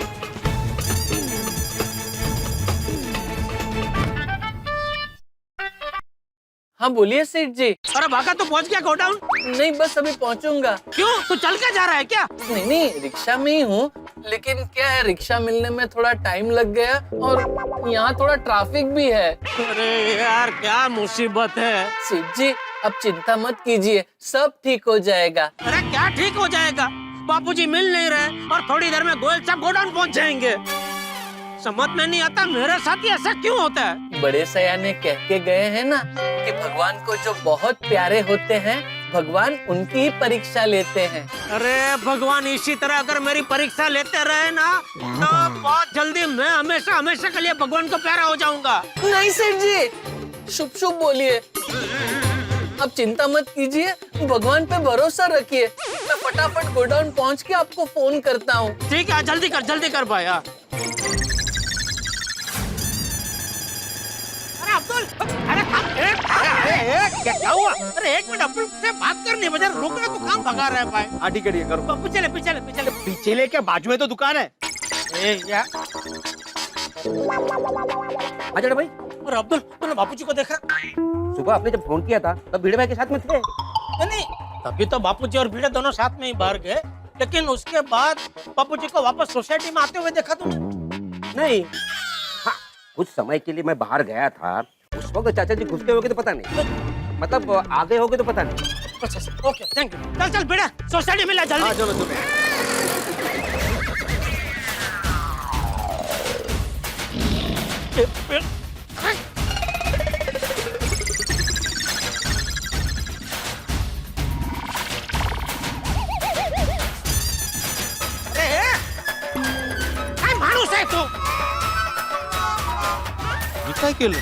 हाँ बोलिए सेठ जी। अरे बाघा तो पहुंच गया गोडाउन? नहीं, बस अभी पहुंचूंगा। क्यों, तू चल के जा रहा है क्या? नहीं, रिक्शा में ही हूँ, लेकिन क्या है, रिक्शा मिलने में थोड़ा टाइम लग गया और यहाँ थोड़ा ट्रैफिक भी है। अरे यार क्या मुसीबत है। सेठ जी अब चिंता मत कीजिए, सब ठीक हो जाएगा। अरे क्या ठीक हो जाएगा? बापूजी मिल नहीं रहे और थोड़ी देर में गोयल साहब गोडाउन पहुंच जाएंगे। समझ में नहीं आता मेरे साथ ही ऐसा क्यों होता है। बड़े सयाने कह के गए हैं ना कि भगवान को जो बहुत प्यारे होते हैं भगवान उनकी ही परीक्षा लेते हैं। अरे भगवान इसी तरह अगर मेरी परीक्षा लेते रहे ना तो बहुत जल्दी मैं हमेशा हमेशा के लिए भगवान को प्यारा हो जाऊंगा। नहीं सेठ जी, शुभ शुभ बोलिए। आप चिंता मत कीजिए, भगवान पे भरोसा रखिए। मैं फटाफट गोडाउन पहुंच के आपको फोन करता हूँ। ठीक है, जल्दी कर भाई। अरे अब्दुल, क्या हुआ? अरे एक मिनट, अब्दुल से बात करनी है, बजाय रुक रहा तो काम भगा रहा है भाई। हाँ ठीक है करो। पीछे ले क्या, बाजू में तो दुकान है। आजा भाई। और अब्दुल, तूने बापूजी को देखा? सुबह आपने जब फोन किया था तब भिड़े भाई के साथ में थे। नहीं, तभी तो बापूजी और भिड़े दोनों साथ में ही बाहर गए, लेकिन उसके बाद बापूजी को वापस सोसाइटी में आते हुए देखा तुमने? नहीं, हाँ, कुछ समय के लिए मैं बाहर गया था, उस वक्त चाचा जी घुसते होगे तो पता नहीं, मतलब आगे होगे तो पता नहीं। अच्छा, ओके, थैंक यू। चल भिड़ा, सोसाइटी में ला जल्दी। हाँ, चलो। माणूस आहे तू। काय केलं?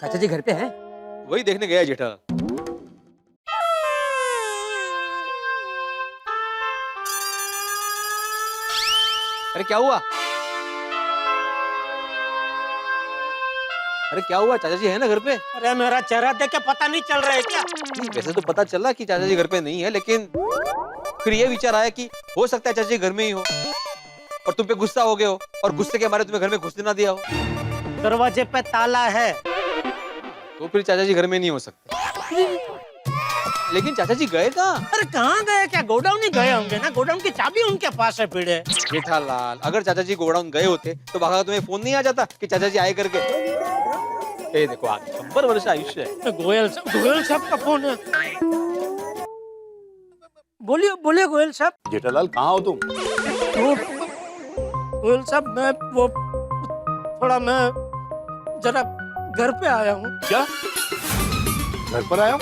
चाचा जी घर पे हैं? वही देखने गया जेठा। अरे क्या हुआ? अरे क्या हुआ? चाचा जी है ना घर पे? अरे मेरा चेहरा देख के पता नहीं चल रहा है क्या? वैसे तो पता चला कि चाचा जी घर पे नहीं है, लेकिन फिर ये विचार आया कि हो सकता है चाचा जी घर में ही हो और तुम पे गुस्सा हो गए हो और गुस्से के मारे तुम्हें घर में घुसने ना दिया हो। दरवाजे पे ताला है तो फिर चाचा जी घर में नहीं हो सकते। लेकिन चाचा जी गए कहाँ? अरे कहाँ गए? क्या गोडाउन ही गए होंगे ना, गोडाउन की चाबी उनके पास है भिड़े। जेठालाल, अगर चाचा जी गोडाउन गए होते तो बाबा तुम्हें फोन नहीं आ जाता कि चाचा जी आए करके? ए देखो, आज 100 वर्ष आयुष्य है। गोयल साहब का फोन है। बोलिए गोयल साहब। जेठालाल कहाँ हो तुम? गोयल साहब, मैं वो थोड़ा मैं जरा घर पे आया हूँ। क्या घर पर आया हूँ?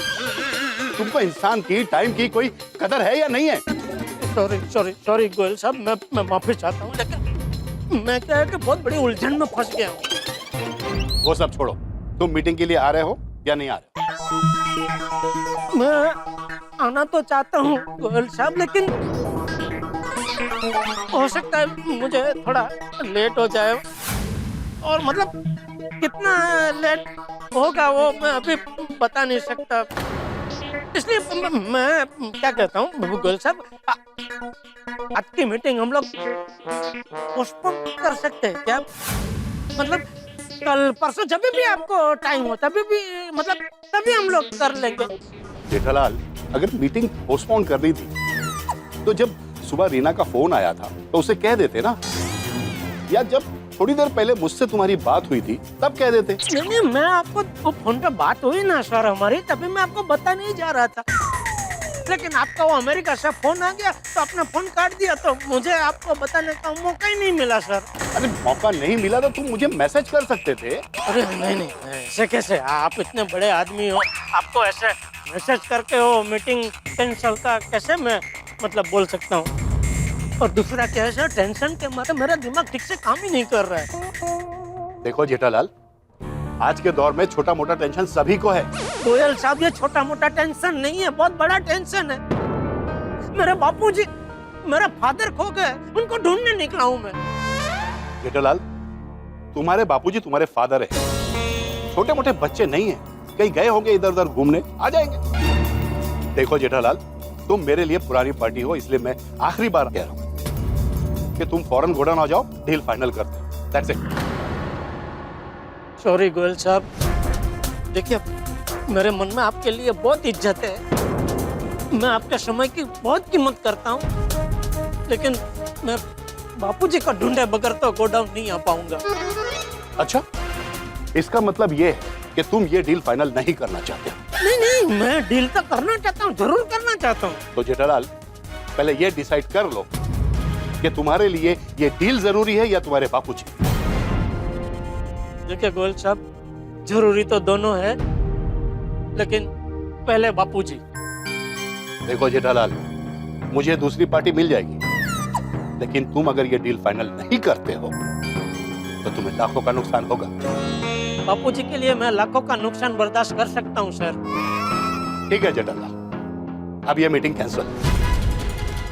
तुमको इंसान की, टाइम की कोई कदर है या नहीं है? सॉरी गोयल साहब, मैं माफी चाहता हूँ, लेकिन मैं क्या है कि बहुत बड़ी उलझन में फंस गया हूँ। वो सब छोड़ो, तुम मीटिंग के लिए आ रहे हो या नहीं आ रहे? मैं आना तो चाहता हूँ गोयल साहब, लेकिन हो सकता है मुझे थोड़ा लेट हो जाए, और मतलब कितना लेट होगा वो मैं अभी बता नहीं सकता, इसलिए मैं क्या कहता हूँ गोयल साहब, आज की मीटिंग हम लोग पोस्टपोन कर सकते हैं क्या? मतलब कल परसों जब भी आपको टाइम हो तभी हम लोग कर लेंगे। जेठालाल, अगर मीटिंग पोस्टपोन कर दी थी तो जब सुबह रीना का फोन आया था तो उसे कह देते ना, या जब थोड़ी देर पहले मुझसे तुम्हारी बात हुई थी तब कह देते। नहीं, मैं आपको वो फोन पे बात हुई ना सर हमारी, तभी मैं आपको बता नहीं जा रहा था, लेकिन आपका वो अमेरिका से फोन आ गया तो अपना फोन काट दिया, तो मुझे आपको बताने का मौका ही नहीं मिला सर। अरे मौका नहीं मिला तो तुम मुझे मैसेज कर सकते थे। अरे नहीं, ऐसे कैसे? आप इतने बड़े आदमी हो, आपको ऐसे मैसेज करके वो मीटिंग कैंसिल का कैसे मैं मतलब बोल सकता हूँ? और दूसरा क्या है सर, टेंशन के मारे मेरा दिमाग ठीक से काम ही नहीं कर रहा है। देखो जेठालाल, आज के दौर में छोटा मोटा टेंशन सभी को है। गोयल साहब, ये छोटा मोटा टेंशन नहीं है, बहुत बड़ा टेंशन है। मेरे बापूजी, मेरा फादर खो गए, उनको ढूंढने निकला हूँ मैं। जेठालाल, तुम्हारे बापूजी तुम्हारे फादर है, छोटे मोटे बच्चे नहीं है, कहीं गए होंगे इधर उधर घूमने, आ जाएंगे। देखो जेठालाल, तुम मेरे लिए पुरानी पार्टी हो, इसलिए मैं आखिरी बार कह रहा हूँ कि तुम फौरन गोडाउन आ जाओ, डील फाइनल करते हैं। That's it. सॉरी गोयल साहब, देखिए मेरे मन में आपके लिए बहुत इज्जत है, मैं आपके समय की बहुत कीमत करता हूँ, लेकिन मैं बापूजी को ढूंढे बगैर तो गोडाउन नहीं आ पाऊंगा। अच्छा, इसका मतलब ये है कि तुम ये डील फाइनल नहीं करना चाहते? नहीं, मैं डील तो करना चाहता हूँ, जरूर करना चाहता हूँ। तो जेठालाल, पहले ये डिसाइड कर लो कि तुम्हारे लिए ये डील जरूरी है या तुम्हारे बापूजी। देखिए गोयल साहब, जरूरी तो दोनों है, लेकिन पहले बापूजी। देखो जेठालाल, मुझे दूसरी पार्टी मिल जाएगी, लेकिन तुम अगर ये डील फाइनल नहीं करते हो तो तुम्हें लाखों का नुकसान होगा। बापूजी के लिए मैं लाखों का नुकसान बर्दाश्त कर सकता हूँ सर। ठीक है जेठालाल, अब ये मीटिंग कैंसिल,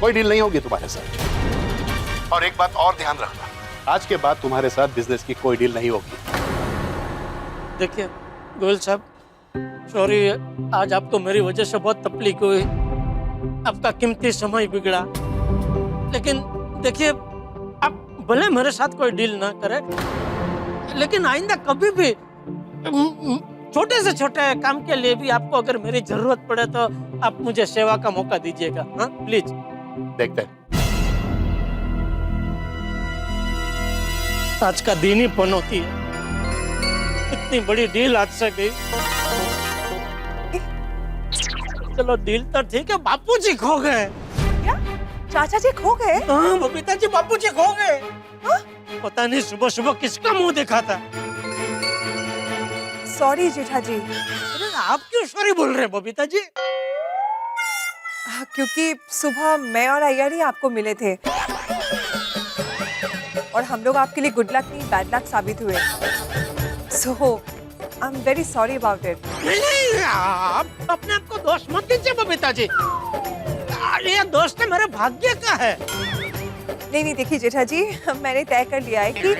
कोई डील नहीं होगी तुम्हारे साथ। और एक बात और ध्यान रखना, आज के बाद तुम्हारे साथ बिजनेस की कोई डील नहीं होगी। देखिए गोयल साहब, सॉरी, आज आपको मेरी वजह से बहुत तकलीफ हुई, आपका कीमती समय बिगड़ा, लेकिन देखिए आप भले मेरे साथ कोई डील ना करे, लेकिन आइंदा कभी भी छोटे से छोटे काम के लिए भी आपको अगर मेरी जरूरत पड़े तो आप मुझे सेवा का मौका दीजिएगा, हाँ प्लीज। देखते हैं। आज का दिन ही पनौती है, इतनी बड़ी डील आज से गई। चलो डील तो ठीक है, बापूजी खो गए। क्या चाचा जी खो गए? हाँ बबीता जी, बापूजी खो गए। पता नहीं सुबह सुबह किसका मुंह देखा था। सॉरी जेठा जी। अरे आप क्यों सॉरी बोल रहे हैं बबीता जी? क्योंकि सुबह मैं और अय्यर ही आपको मिले थे और हम लोग आपके लिए गुड लक नहीं बैड लक साबित हुए। So I am very sorry about it. नहीं, आप अपने आप को दोष मत दीजिए बबीता जी, ये दोस्त मेरे भाग्य का है। नहीं देखिए जेठा जी, मैंने तय कर लिया है कि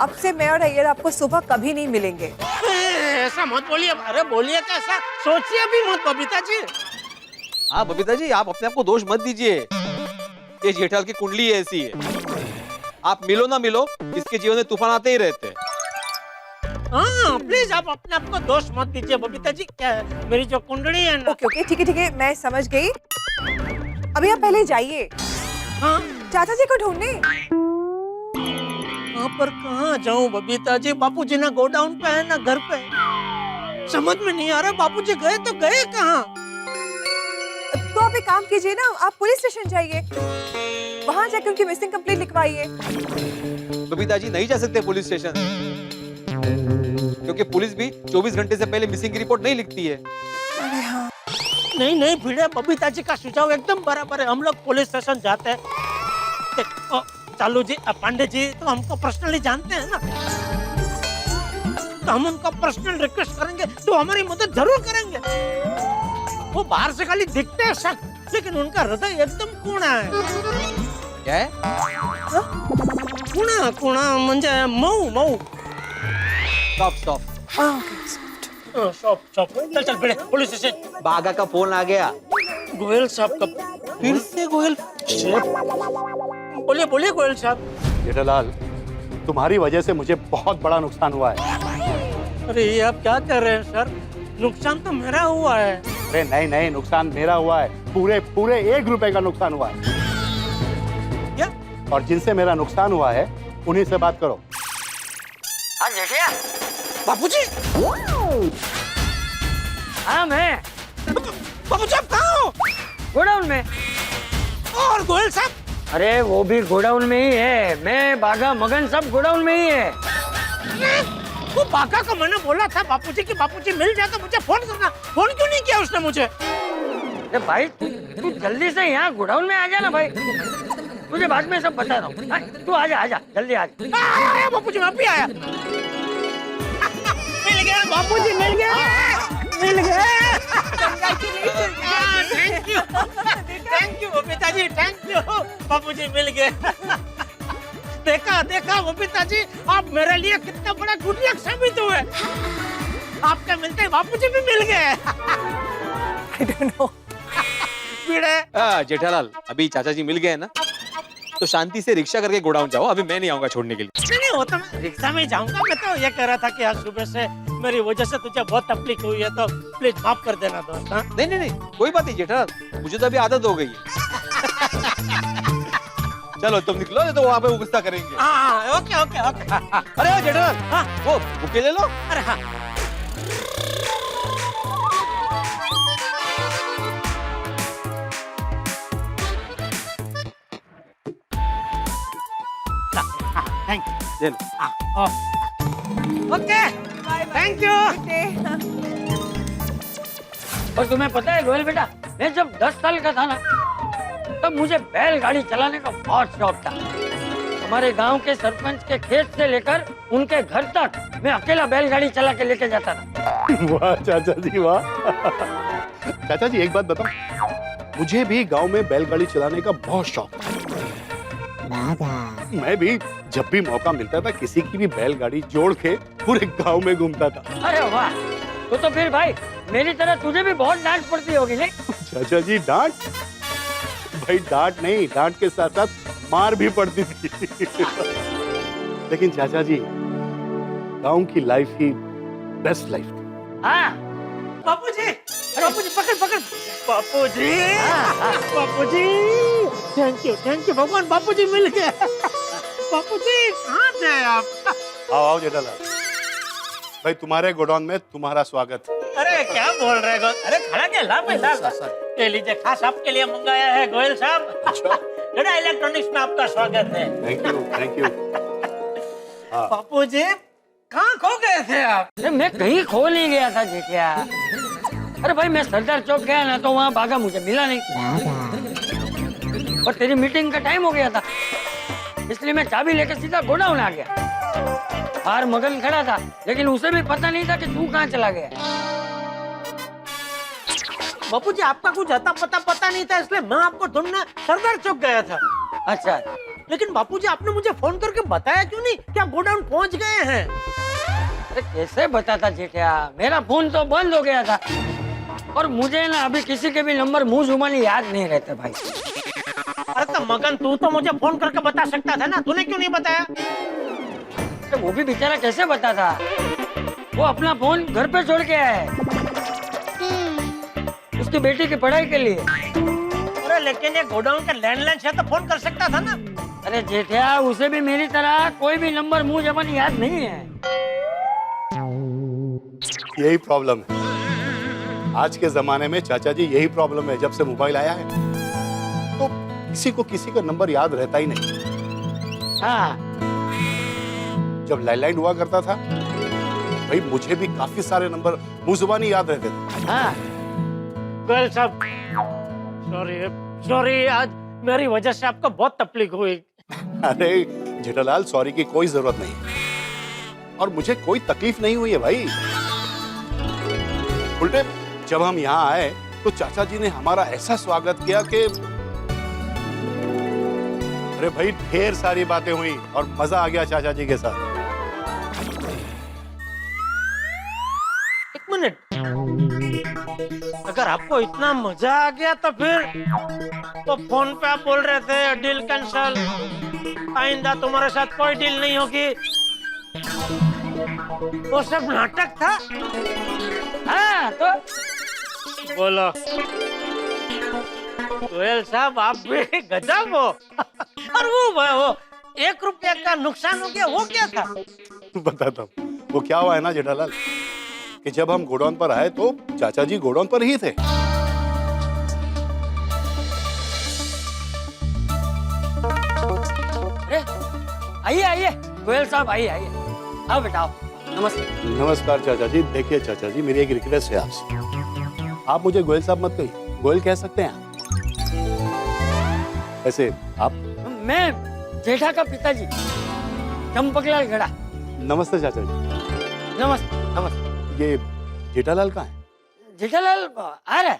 अब से मैं और अय्यर आपको सुबह कभी नहीं मिलेंगे। ऐसा मत बोलिए, अरे बोलिए कैसा, सोचिए भी मत बबीता जी। हाँ बबीता जी, आप अपने आप को दोष मत दीजिए, ये जेठालाल की कुंडली ऐसी है, आप मिलो ना मिलो इसके जीवन में तूफान आते ही रहते हैं। हाँ प्लीज आप अपने आप को दोष मत दीजिए बबीता जी, क्या है मेरी जो कुंडली है ना। ओके ठीक है, मैं समझ गई। अभी आप पहले जाइए, हाँ चाचा जी को ढूंढने। कहाँ पर कहाँ जाऊँ बबीता जी, बापूजी ना गोडाउन पे है ना घर पे, समझ में नहीं आ रहा बापूजी गए तो गए कहाँ। तो आप एक काम कीजिए ना, आप पुलिस स्टेशन जाइए, वहाँ जाकर उनकी मिसिंग कंप्लेंट लिखवाइए। बबीता जी नहीं जा सकते पुलिस स्टेशन, क्योंकि पुलिस भी 24 घंटे से पहले मिसिंग की रिपोर्ट नहीं लिखती है। अरे हाँ। नहीं भिड़े, बबीता जी का सुझाव एकदम बराबर है, हम लोग पुलिस स्टेशन जाते हैं। चालू जी, पांडे जी तो हमको पर्सनली जानते हैं ना, तो हम उनको पर्सनल रिक्वेस्ट करेंगे तो हमारी मदद जरूर करेंगे। वो बाहर से खाली दिखते हैं सख्त, लेकिन उनका हृदय एकदम कूणा है। क्या है? कूणा म्हणजे मऊ। स्टॉप। चल भिड़े, पुलिस स्टेशन। बागा का फोन आ गया। गोयल साहब का फिर से गोयल। बोलिए गोयल साहब। जेठालाल, तुम्हारी वजह से मुझे बहुत बड़ा नुकसान हुआ है। अरे ये आप क्या कर रहे हैं सर, नुकसान तो मेरा हुआ है। अरे नहीं, नुकसान मेरा हुआ है, पूरे 1 रुपए का नुकसान हुआ है। क्या? और जिनसे मेरा नुकसान हुआ है उन्हीं से बात करो। हाँ जेठिया। बापूजी। हाँ मैं। बापूजी आप कहाँ हो? गोडाउन में। और गोयल साहब? अरे वो भी गोडाउन में ही है, मैं बागा मगन सब गोडाउन में ही है। वो बागा का मैंने बोला था बापूजी की, बापूजी मिल जाए तो मुझे फोन करना, फोन क्यों नहीं किया उसने मुझे? अरे भाई तू जल्दी से यहाँ गोडाउन में आ जा ना भाई, तुझे बाद में सब बता रहा हूँ। तू आजा जल्दी आजा। बापूजी मैं भी आया। मिल गया बापूजी, मिल गया। Thank you Babita ji, thank you. Bapuji मिल गए। देखा बबीता जी, आप मेरे लिए कितना बड़ा गुड लक साबित हुए। आपके मिलते बापूजी भी मिल गए। I don't know. जेठालाल, अभी चाचा जी मिल गए ना, तो शांति से रिक्शा करके गोडाउन जाओ, अभी मैं नहीं आऊंगा छोड़ने के लिए। नहीं वो तो मैं रिक्शा में जाऊंगा। मैं तो ये कह रहा था कि आज सुबह से मेरी वजह से तुझे बहुत तकलीफ हुई है, तो प्लीज माफ कर देना दोस्त। हाँ? नहीं, कोई बात नहीं जेठालाल, मुझे तो अभी आदत हो गई है। चलो तुम निकलो, नहीं तो वहाँ पे गुस्सा करेंगे। हाँ ओके। अरे जेठालाल, हाँ वो बुके ले लो। अरे हाँ थैंक यू। ले लो। Okay thank you. और तुम्हें पता है गोयल बेटा, मैं जब 10 साल का था ना, तब मुझे बैलगाड़ी चलाने का बहुत शौक था। हमारे गांव के सरपंच के खेत से लेकर उनके घर तक मैं अकेला बैलगाड़ी चला के लेके जाता था। वाह चाचा जी वाह। चाचा जी एक बात बताओ, मुझे भी गांव में बैलगाड़ी चलाने का बहुत शौक था। मैं भी जब भी मौका मिलता था किसी की भी बैलगाड़ी जोड़ के पूरे गांव में घूमता था। अरे वाह, तो फिर भाई मेरी तरह तुझे भी बहुत डांट पड़ती होगी नहीं? चाचा जी डांट? भाई डांट नहीं, डांट के साथ साथ मार भी पड़ती थी। लेकिन चाचा जी गांव की लाइफ ही बेस्ट लाइफ थी। हाँ बापूजी पकड़ पकड़ बापूजी बापूजी थैंक यू भगवान, बापूजी मिल गए। बापूजी कहाँ थे आप? आओ आओ जेठालाल भाई, तुम्हारे गोडाउन में तुम्हारा स्वागत। अरे क्या बोल रहे हो? अरे खड़ा क्या ला ये लीजिए, खास आपके लिए मंगाया है गोयल साहब। गड़ा इलेक्ट्रॉनिक्स में आपका स्वागत है। Thank you. बापूजी कहाँ खो गए थे आप? अरे मैं कहीं खो नहीं गया था जेठिया। अरे भाई मैं सरदार चौक गया ना, तो वहाँ भागा, मुझे मिला नहीं। और तेरी मीटिंग का टाइम हो गया था, इसलिए मैं चाबी लेकर सीधा गोडाउन आ गया। बाहर मगन खड़ा था, लेकिन उसे भी पता नहीं था कि तू कहाँ चला गया। बापूजी आपका कुछ अता पता नहीं था, इसलिए मैं आपको ढूंढने सरदार चौक गया था। अच्छा, लेकिन बापूजी आपने मुझे फोन करके बताया क्यों नहीं कि आप गोडाउन पहुंच गए हैं? अरे कैसे बताता जेठिया, मेरा फोन तो बंद हो गया था। और मुझे ना अभी किसी के भी नंबर मुंह जुबानी याद नहीं रहते भाई। अरे तो मगन तू तो मुझे फोन करके बता सकता था ना, तूने क्यों नहीं बताया? तो वो भी बेचारा कैसे बताता, वो अपना फोन घर पे छोड़ के आया है उसकी बेटी की पढ़ाई के लिए। अरे लेकिन ये गोडाउन का लैंडलाइन से तो फोन कर सकता था ना। अरे जेठिया, उसे भी मेरी तरह कोई भी नंबर मुंह जुबानी याद नहीं है। यही प्रॉब्लम है आज के जमाने में चाचा जी, यही प्रॉब्लम है। जब से मोबाइल आया है तो किसी को किसी का नंबर याद रहता ही नहीं। हाँ, जब लैंडलाइन हुआ करता था भाई, मुझे भी काफी सारे नंबर मुंह जुबानी याद रहते थे। हाँ। गोयल साहब सॉरी, आज मेरी वजह से आपको बहुत तकलीफ हुई। अरे जेठालाल, सॉरी की कोई जरूरत नहीं, और मुझे कोई तकलीफ नहीं हुई है भाई। उल्टे जब हम यहाँ आए तो चाचा जी ने हमारा ऐसा स्वागत किया कि अरे भाई ढेर सारी बातें हुई और मजा आ गया चाचा जी के साथ। एक मिनट, अगर आपको इतना मजा आ गया तो फिर तो फोन पे आप बोल रहे थे डील कैंसल, आइंदा तुम्हारे साथ कोई डील नहीं होगी, वो सब नाटक था। हाँ तो बोलो गोयल साहब, आप भी गजब हो। और वो 1 रुपया का नुकसान हो गया, वो क्या था? बताता हूँ वो क्या हुआ है ना जेठालाल, कि जब हम गोडाउन पर आए तो चाचा जी गोडाउन पर ही थे। अरे आइए गोयल साहब, आइए आओ बेटा, आओ। नमस्ते। नमस्कार चाचा जी। देखिए चाचा जी, मेरी एक रिक्वेस्ट है आपसे, आप मुझे गोयल साहब मत कहिए, गोयल कह सकते हैं आप। ऐसे आप? मैं जेठा का पिताजी चंपकलाल गड़ा। नमस्ते चाचा जी। नमस्ते। ये जेठालाल कहाँ है? जेठालाल आ रहा है,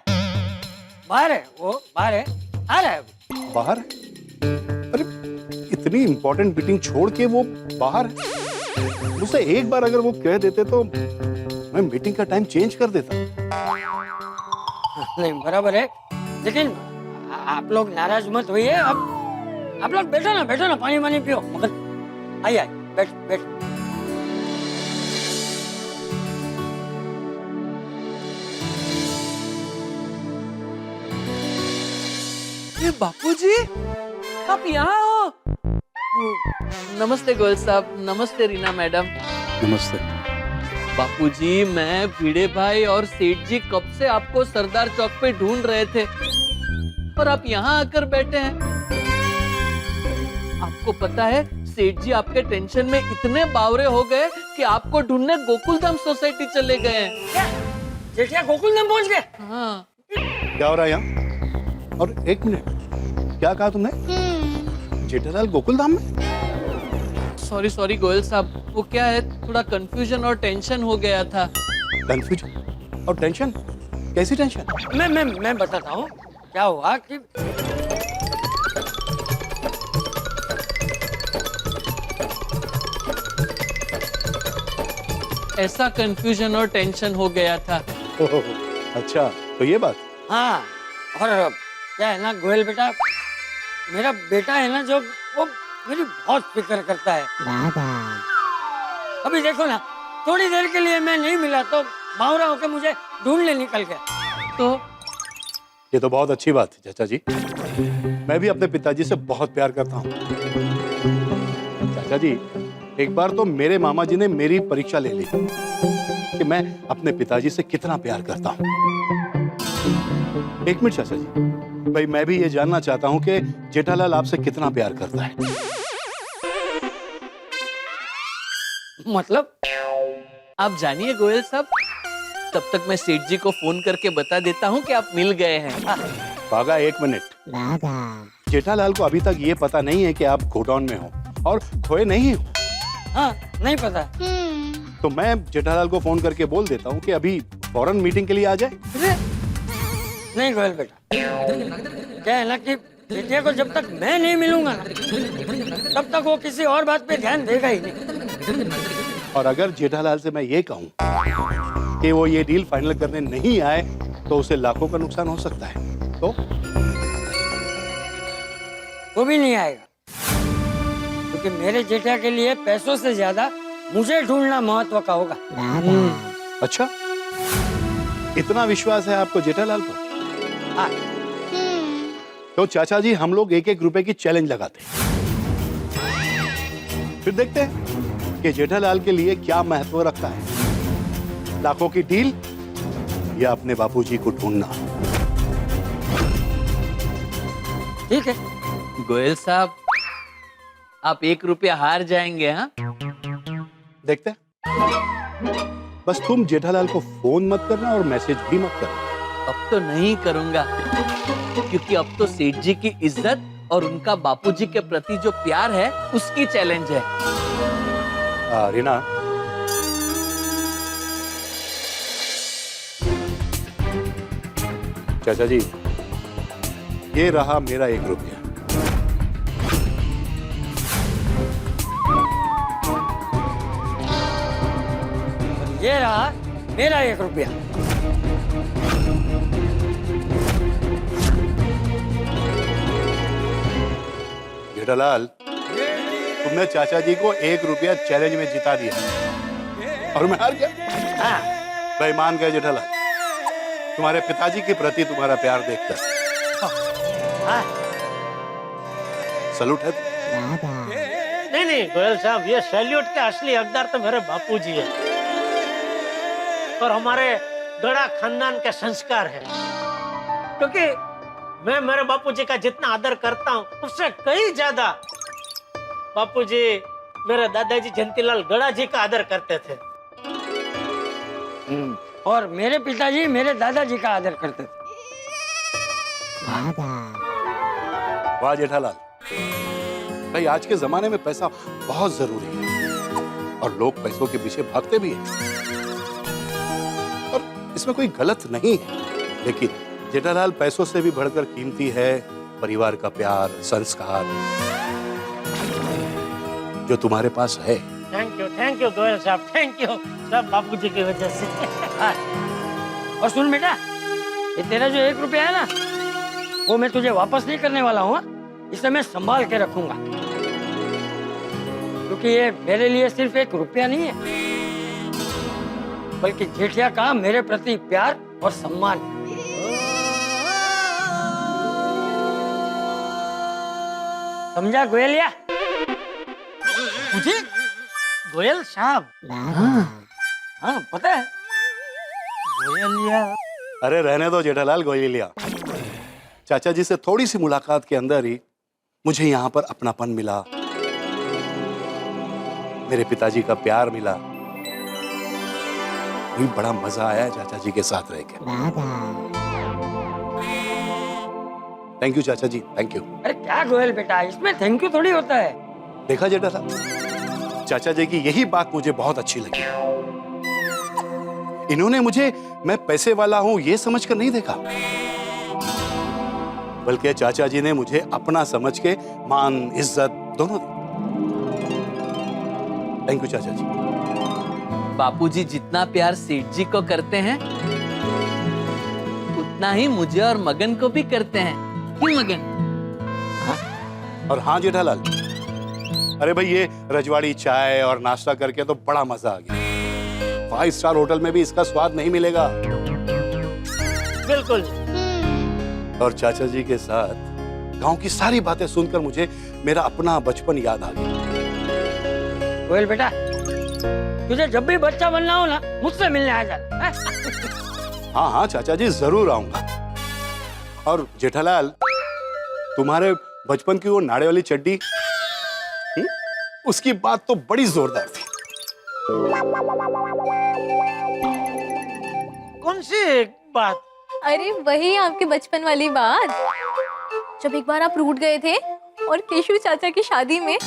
बाहर है, वो बाहर है, आ रहा है। बाहर? अरे इतनी इंपॉर्टेंट मीटिंग छोड़ के वो बाहर है? मुझसे एक बार अगर वो कह देते तो मैं मीटिंग का टाइम चेंज कर देता। नहीं बराबर है, लेकिन आप लोग नाराज मत होइए। अब आप लोग बैठो ना, पानी पियो। मगर आइए बैठ। ये बापूजी, आप यहाँ हो? नमस्ते गोयल साहब, नमस्ते रीना मैडम। नमस्ते। बापूजी, मैं भिड़े भाई और सेठ जी कब से आपको सरदार चौक पे ढूंढ रहे थे, और आप यहाँ आकर बैठे हैं। आपको पता है सेठ जी आपके टेंशन में इतने बावरे हो गए कि आपको ढूंढने गोकुलधाम सोसाइटी चले गए हैं। क्या जेठिया गोकुलधाम पहुंच गए? हाँ। क्या हो रहा है यहाँ? और एक मिनट, क्या कहा तुमने? जेठालाल गोकुलधाम में? सॉरी गोयल साहब, वो क्या है, थोड़ा कंफ्यूजन और टेंशन हो गया था। कंफ्यूजन और टेंशन? कैसी टेंशन? मैं बताता हूँ क्या हुआ कि ऐसा कंफ्यूजन और टेंशन हो गया था। अच्छा, तो ये बात। हाँ, और क्या है ना गोयल बेटा, मेरा बेटा है ना जो, वो मेरी बहुत फिक्र करता है। अभी देखो ना, थोड़ी देर के लिए मैं नहीं मिला तो बावरा होके मुझे ढूंढने निकल गया। तो ये तो बहुत अच्छी बात है चाचा जी। मैं भी अपने पिताजी से बहुत प्यार करता हूँ। चाचा जी, एक बार तो मेरे मामा जी ने मेरी परीक्षा ले ली कि मैं अपने पिताजी से कितना प्यार करता हूँ। एक मिनट चाचा जी, भाई मैं भी ये जानना चाहता हूँ कि जेठालाल आपसे कितना प्यार करता है। मतलब? आप जानिए गोयल साहब, तब तक मैं सेठ जी को फोन करके बता देता हूँ कि आप मिल गए हैं। बागा, एक मिनट। जेठालाल को अभी तक ये पता नहीं है कि आप गोडाउन में हो और खोए नहीं हो। हाँ, नहीं पता। तो मैं जेठालाल को फोन करके बोल देता हूँ कि अभी फौरन मीटिंग के लिए आ जाए। नहीं गोयल बेटा, क्या है ना कि जेठिया को जब तक मैं नहीं मिलूंगा ना, तब तक वो किसी और बात पे ध्यान देगा ही नहीं। और अगर जेठालाल से मैं ये कहूँ कि वो ये डील फाइनल करने नहीं आए तो उसे लाखों का नुकसान हो सकता है। तो वो भी नहीं आएगा, क्योंकि मेरे जेठा के लिए पैसों से ज्यादा मुझे ढूंढना महत्व का होगा। अच्छा, इतना विश्वास है आपको जेठालाल पर? हाँ। तो चाचा जी, हम लोग 1-1 रुपए की चैलेंज लगाते हैं, फिर देखते हैं कि जेठालाल के लिए क्या महत्व रखता है, लाखों की डील या अपने बापूजी को ढूंढना। ठीक है गोयल साहब, आप 1 रुपया हार जाएंगे। हाँ, देखते हैं। बस तुम जेठालाल को फोन मत करना और मैसेज भी मत करना। अब तो नहीं करूंगा, क्योंकि अब तो सेठ जी की इज्जत और उनका बापूजी के प्रति जो प्यार है उसकी चैलेंज है। रीना, चाचा जी, ये रहा मेरा 1 रुपया। ये रहा मेरा 1 रुपया। जेठालाल, तुमने चाचा जी को 1 रुपया चैलेंज में जिता दिया और मैं हार गया। हाँ। बेईमान गए जेठालाल, तुम्हारे पिताजी के प्रति तुम्हारा प्यार देखकर। हाँ। सलूट है। नहीं गोयल साहब, ये सैल्यूट के असली हकदार तो मेरे बापूजी है और हमारे गड़ा खानदान के संस्कार है। क्योंकि मैं मेरे बापूजी का जितना आदर करता हूँ उससे कहीं ज्यादा बापूजी मेरे दादाजी जयंतीलाल गड़ा जी का आदर करते थे। और मेरे पिताजी मेरे दादाजी का आदर करते थे। वाह जेठालाल, भाई आज के जमाने में पैसा बहुत जरूरी है और लोग पैसों के पीछे भागते भी हैं और इसमें कोई गलत नहीं है, लेकिन जेठालाल, पैसों से भी बढ़कर कीमती है परिवार का प्यार, संस्कार जो तुम्हारे पास है। थैंक यू गोयल साहब, थैंक यू सब बापूजी की वजह से। और सुन बेटा, ये तेरा जो 1 रुपया है ना, वो मैं तुझे वापस नहीं करने वाला हूँ। इसे मैं संभाल के रखूंगा, क्योंकि ये मेरे लिए सिर्फ 1 रुपया नहीं है, बल्कि जेठिया का मेरे प्रति प्यार और सम्मान। समझा गोयलिया? मुझे गोयल साहब? हाँ पता है। गोयलिया? अरे रहने दो जेठालाल गोयलिया। चाचा जी से थोड़ी सी मुलाकात के अंदर ही मुझे यहाँ पर अपनापन मिला, मेरे पिताजी का प्यार मिला, भी बड़ा मजा आया है चाचा जी के साथ रह के। थैंक यू चाचा जी, थैंक यू। अरे क्या गोयल बेटा, इसमें थैंक यू थोड़ी होता है। देखा जेठालाल, चाचा जी की यही बात मुझे बहुत अच्छी लगी। इन्होंने मुझे मैं पैसे वाला हूं ये समझकर नहीं देखा, बल्कि चाचा जी ने मुझे अपना समझ के मान इज्जत दोनों दी। थैंक यू चाचा जी। बापूजी जितना प्यार सेठ जी को करते हैं उतना ही मुझे और मगन को भी करते हैं। क्यों मगन? और हाँ जेठालाल, अरे भाई ये रजवाड़ी चाय और नाश्ता करके तो बड़ा मजा आ गया। 5 स्टार होटल में भी इसका स्वाद नहीं मिलेगा। बिल्कुल। और चाचा जी के साथ गांव की सारी बातें सुनकर मुझे मेरा अपना बचपन याद आ गया। गोयल बेटा, तुझे जब भी बच्चा बनना हो ना, मुझसे मिलने आ जाना। हाँ हाँ चाचा जी, जरूर आऊंगा। और जेठालाल, तुम्हारे बचपन की वो नाड़े वाली चड्डी, उसकी बात तो बड़ी जोरदार थी। कौन सी बात? अरे वही आपके बचपन वाली बात, जब एक बार आप रूठ गए थे और केशु चाचा की शादी में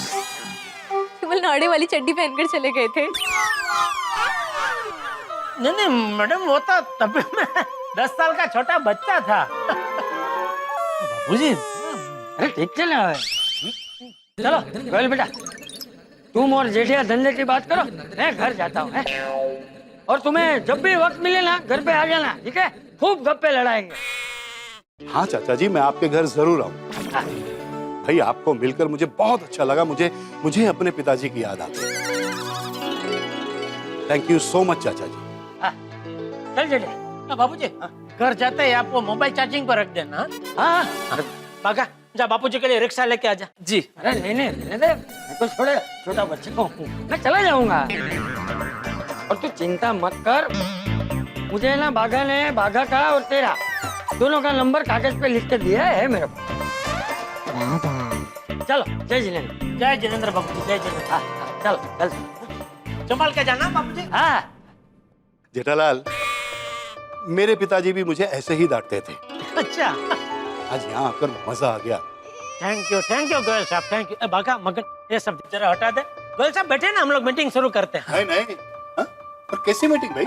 केवल नाड़े वाली चड्डी पहनकर चले गए थे। नहीं मैडम, वो तो तब मैं 10 साल का छोटा बच्चा था। बाबूजी, अरे ठीक चला है। चलो गोयल बेटा, तुम और जेठिया धंधे की बात करो, मैं घर जाता हूँ। और तुम्हें जब भी वक्त मिले ना, घर पे आ जाना, ठीक है? खूब गप्पे लड़ाएंगे। हाँ चाचा जी, मैं आपके घर जरूर आऊंगा। भाई आपको मिलकर मुझे बहुत अच्छा लगा। मुझे अपने पिताजी की याद आ गई। थैंक यू सो मच चाचा जी। चल जेठिया। बाबूजी, घर जाते ही आप वो मोबाइल चार्जिंग पर रख देना। हाँ, बागा जा, बापूजी के लिए रिक्शा लेके आजा। जी। अरे लेने दे, मैं तो छोड़े छोटा बच्चा हूँ, मैं चला जाऊंगा। और तू चिंता मत कर, मुझे ना बाघा का और तेरा दोनों का नंबर कागज पे लिख के दिया है मेरे पास। चलो, जय जिनेंद्र। जय जिनेंद्र बाबूजी, जय जिनेंद्र। हाँ, चल संभाल के जाना बाबूजी। हाँ। जेठालाल, मेरे पिताजी भी मुझे ऐसे ही डांटते थे। अच्छा, आज यहाँ आकर मजा आ गया। थैंक यू गोयल साहब, थैंक यू। बागा मगन, ये सब जरा हटा दे। गोयल साहब बैठे ना, हम लोग मीटिंग शुरू करते हैं। नहीं, हाँ? और कैसी मीटिंग भाई?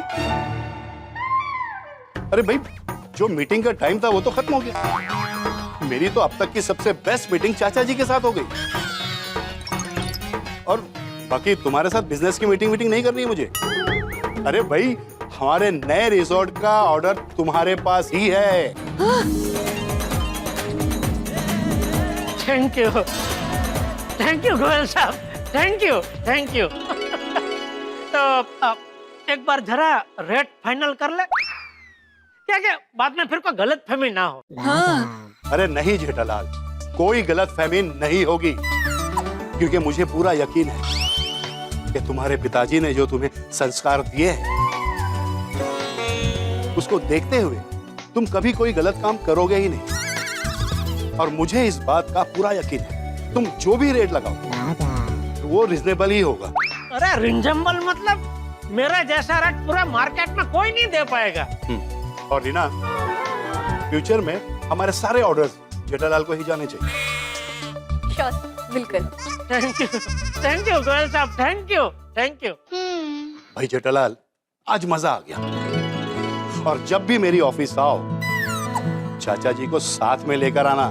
अरे भाई, जो मीटिंग का टाइम था वो तो खत्म हो गया। मेरी तो अब तक की सबसे बेस्ट मीटिंग चाचा जी के साथ हो गई। और बाकी तुम्हारे साथ बिजनेस की मीटिंग नहीं करनी है मुझे। अरे भाई, हमारे नए रिजॉर्ट का ऑर्डर तुम्हारे पास ही है। थैंक यू गोयल साहब, थैंक यू। तो एक बार जरा रेट फाइनल कर ले, क्या बाद में फिर कोई गलत फहमी ना हो। हाँ। अरे नहीं जेठालाल, कोई गलत फहमी नहीं होगी, क्योंकि मुझे पूरा यकीन है कि तुम्हारे पिताजी ने जो तुम्हें संस्कार दिए हैं, उसको देखते हुए तुम कभी कोई गलत काम करोगे ही नहीं। और मुझे इस बात का पूरा यकीन है, तुम जो भी रेट लगाओ वो रिजनेबल ही होगा। अरे रिजनेबल मतलब मेरा जैसा रेट पूरा मार्केट में कोई नहीं दे पाएगा। और रीना, फ्यूचर में हमारे सारे ऑर्डर्स जेठालाल को ही जाने चाहिए। श्योर, बिल्कुल। थैंक यू गोयल साहब, थैंक यू। भाई जेठालाल, आज मजा आ गया। और जब भी मेरी ऑफिस आओ, चाचा जी को साथ में लेकर आना।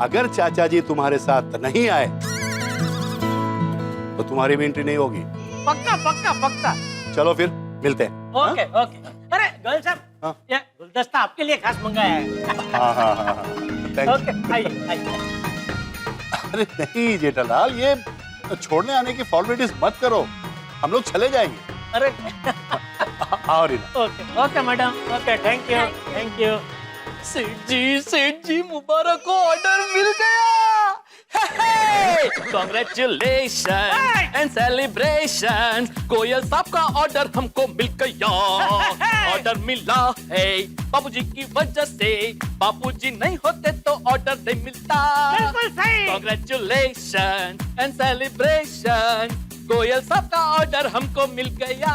अगर चाचा जी तुम्हारे साथ नहीं आए तो तुम्हारी भी एंट्री नहीं होगी। पक्का। चलो फिर मिलते हैं। ओके। अरे गोयल साहब, हाँ? ये गुलदस्ता आपके लिए खास मंगाया है। हाँ। Thank you। ओके, आइए। अरे नहीं जेठालाल, ये छोड़ने आने की फॉर्मेलिटीज मत करो, हम लोग चले जाएंगे। अरे आओ Reena. Okay madam, okay, thank you. सेठ जी मुबारक को ऑर्डर मिल गया। Congratulations and celebration, गोयल साहब का ऑर्डर हमको मिल गया। ऑर्डर मिला है बाबूजी की वजह से, बाबूजी नहीं होते तो ऑर्डर नहीं मिलता। बिल्कुल सही। Congratulations and celebration, गोयल साहब का ऑर्डर हमको मिल गया।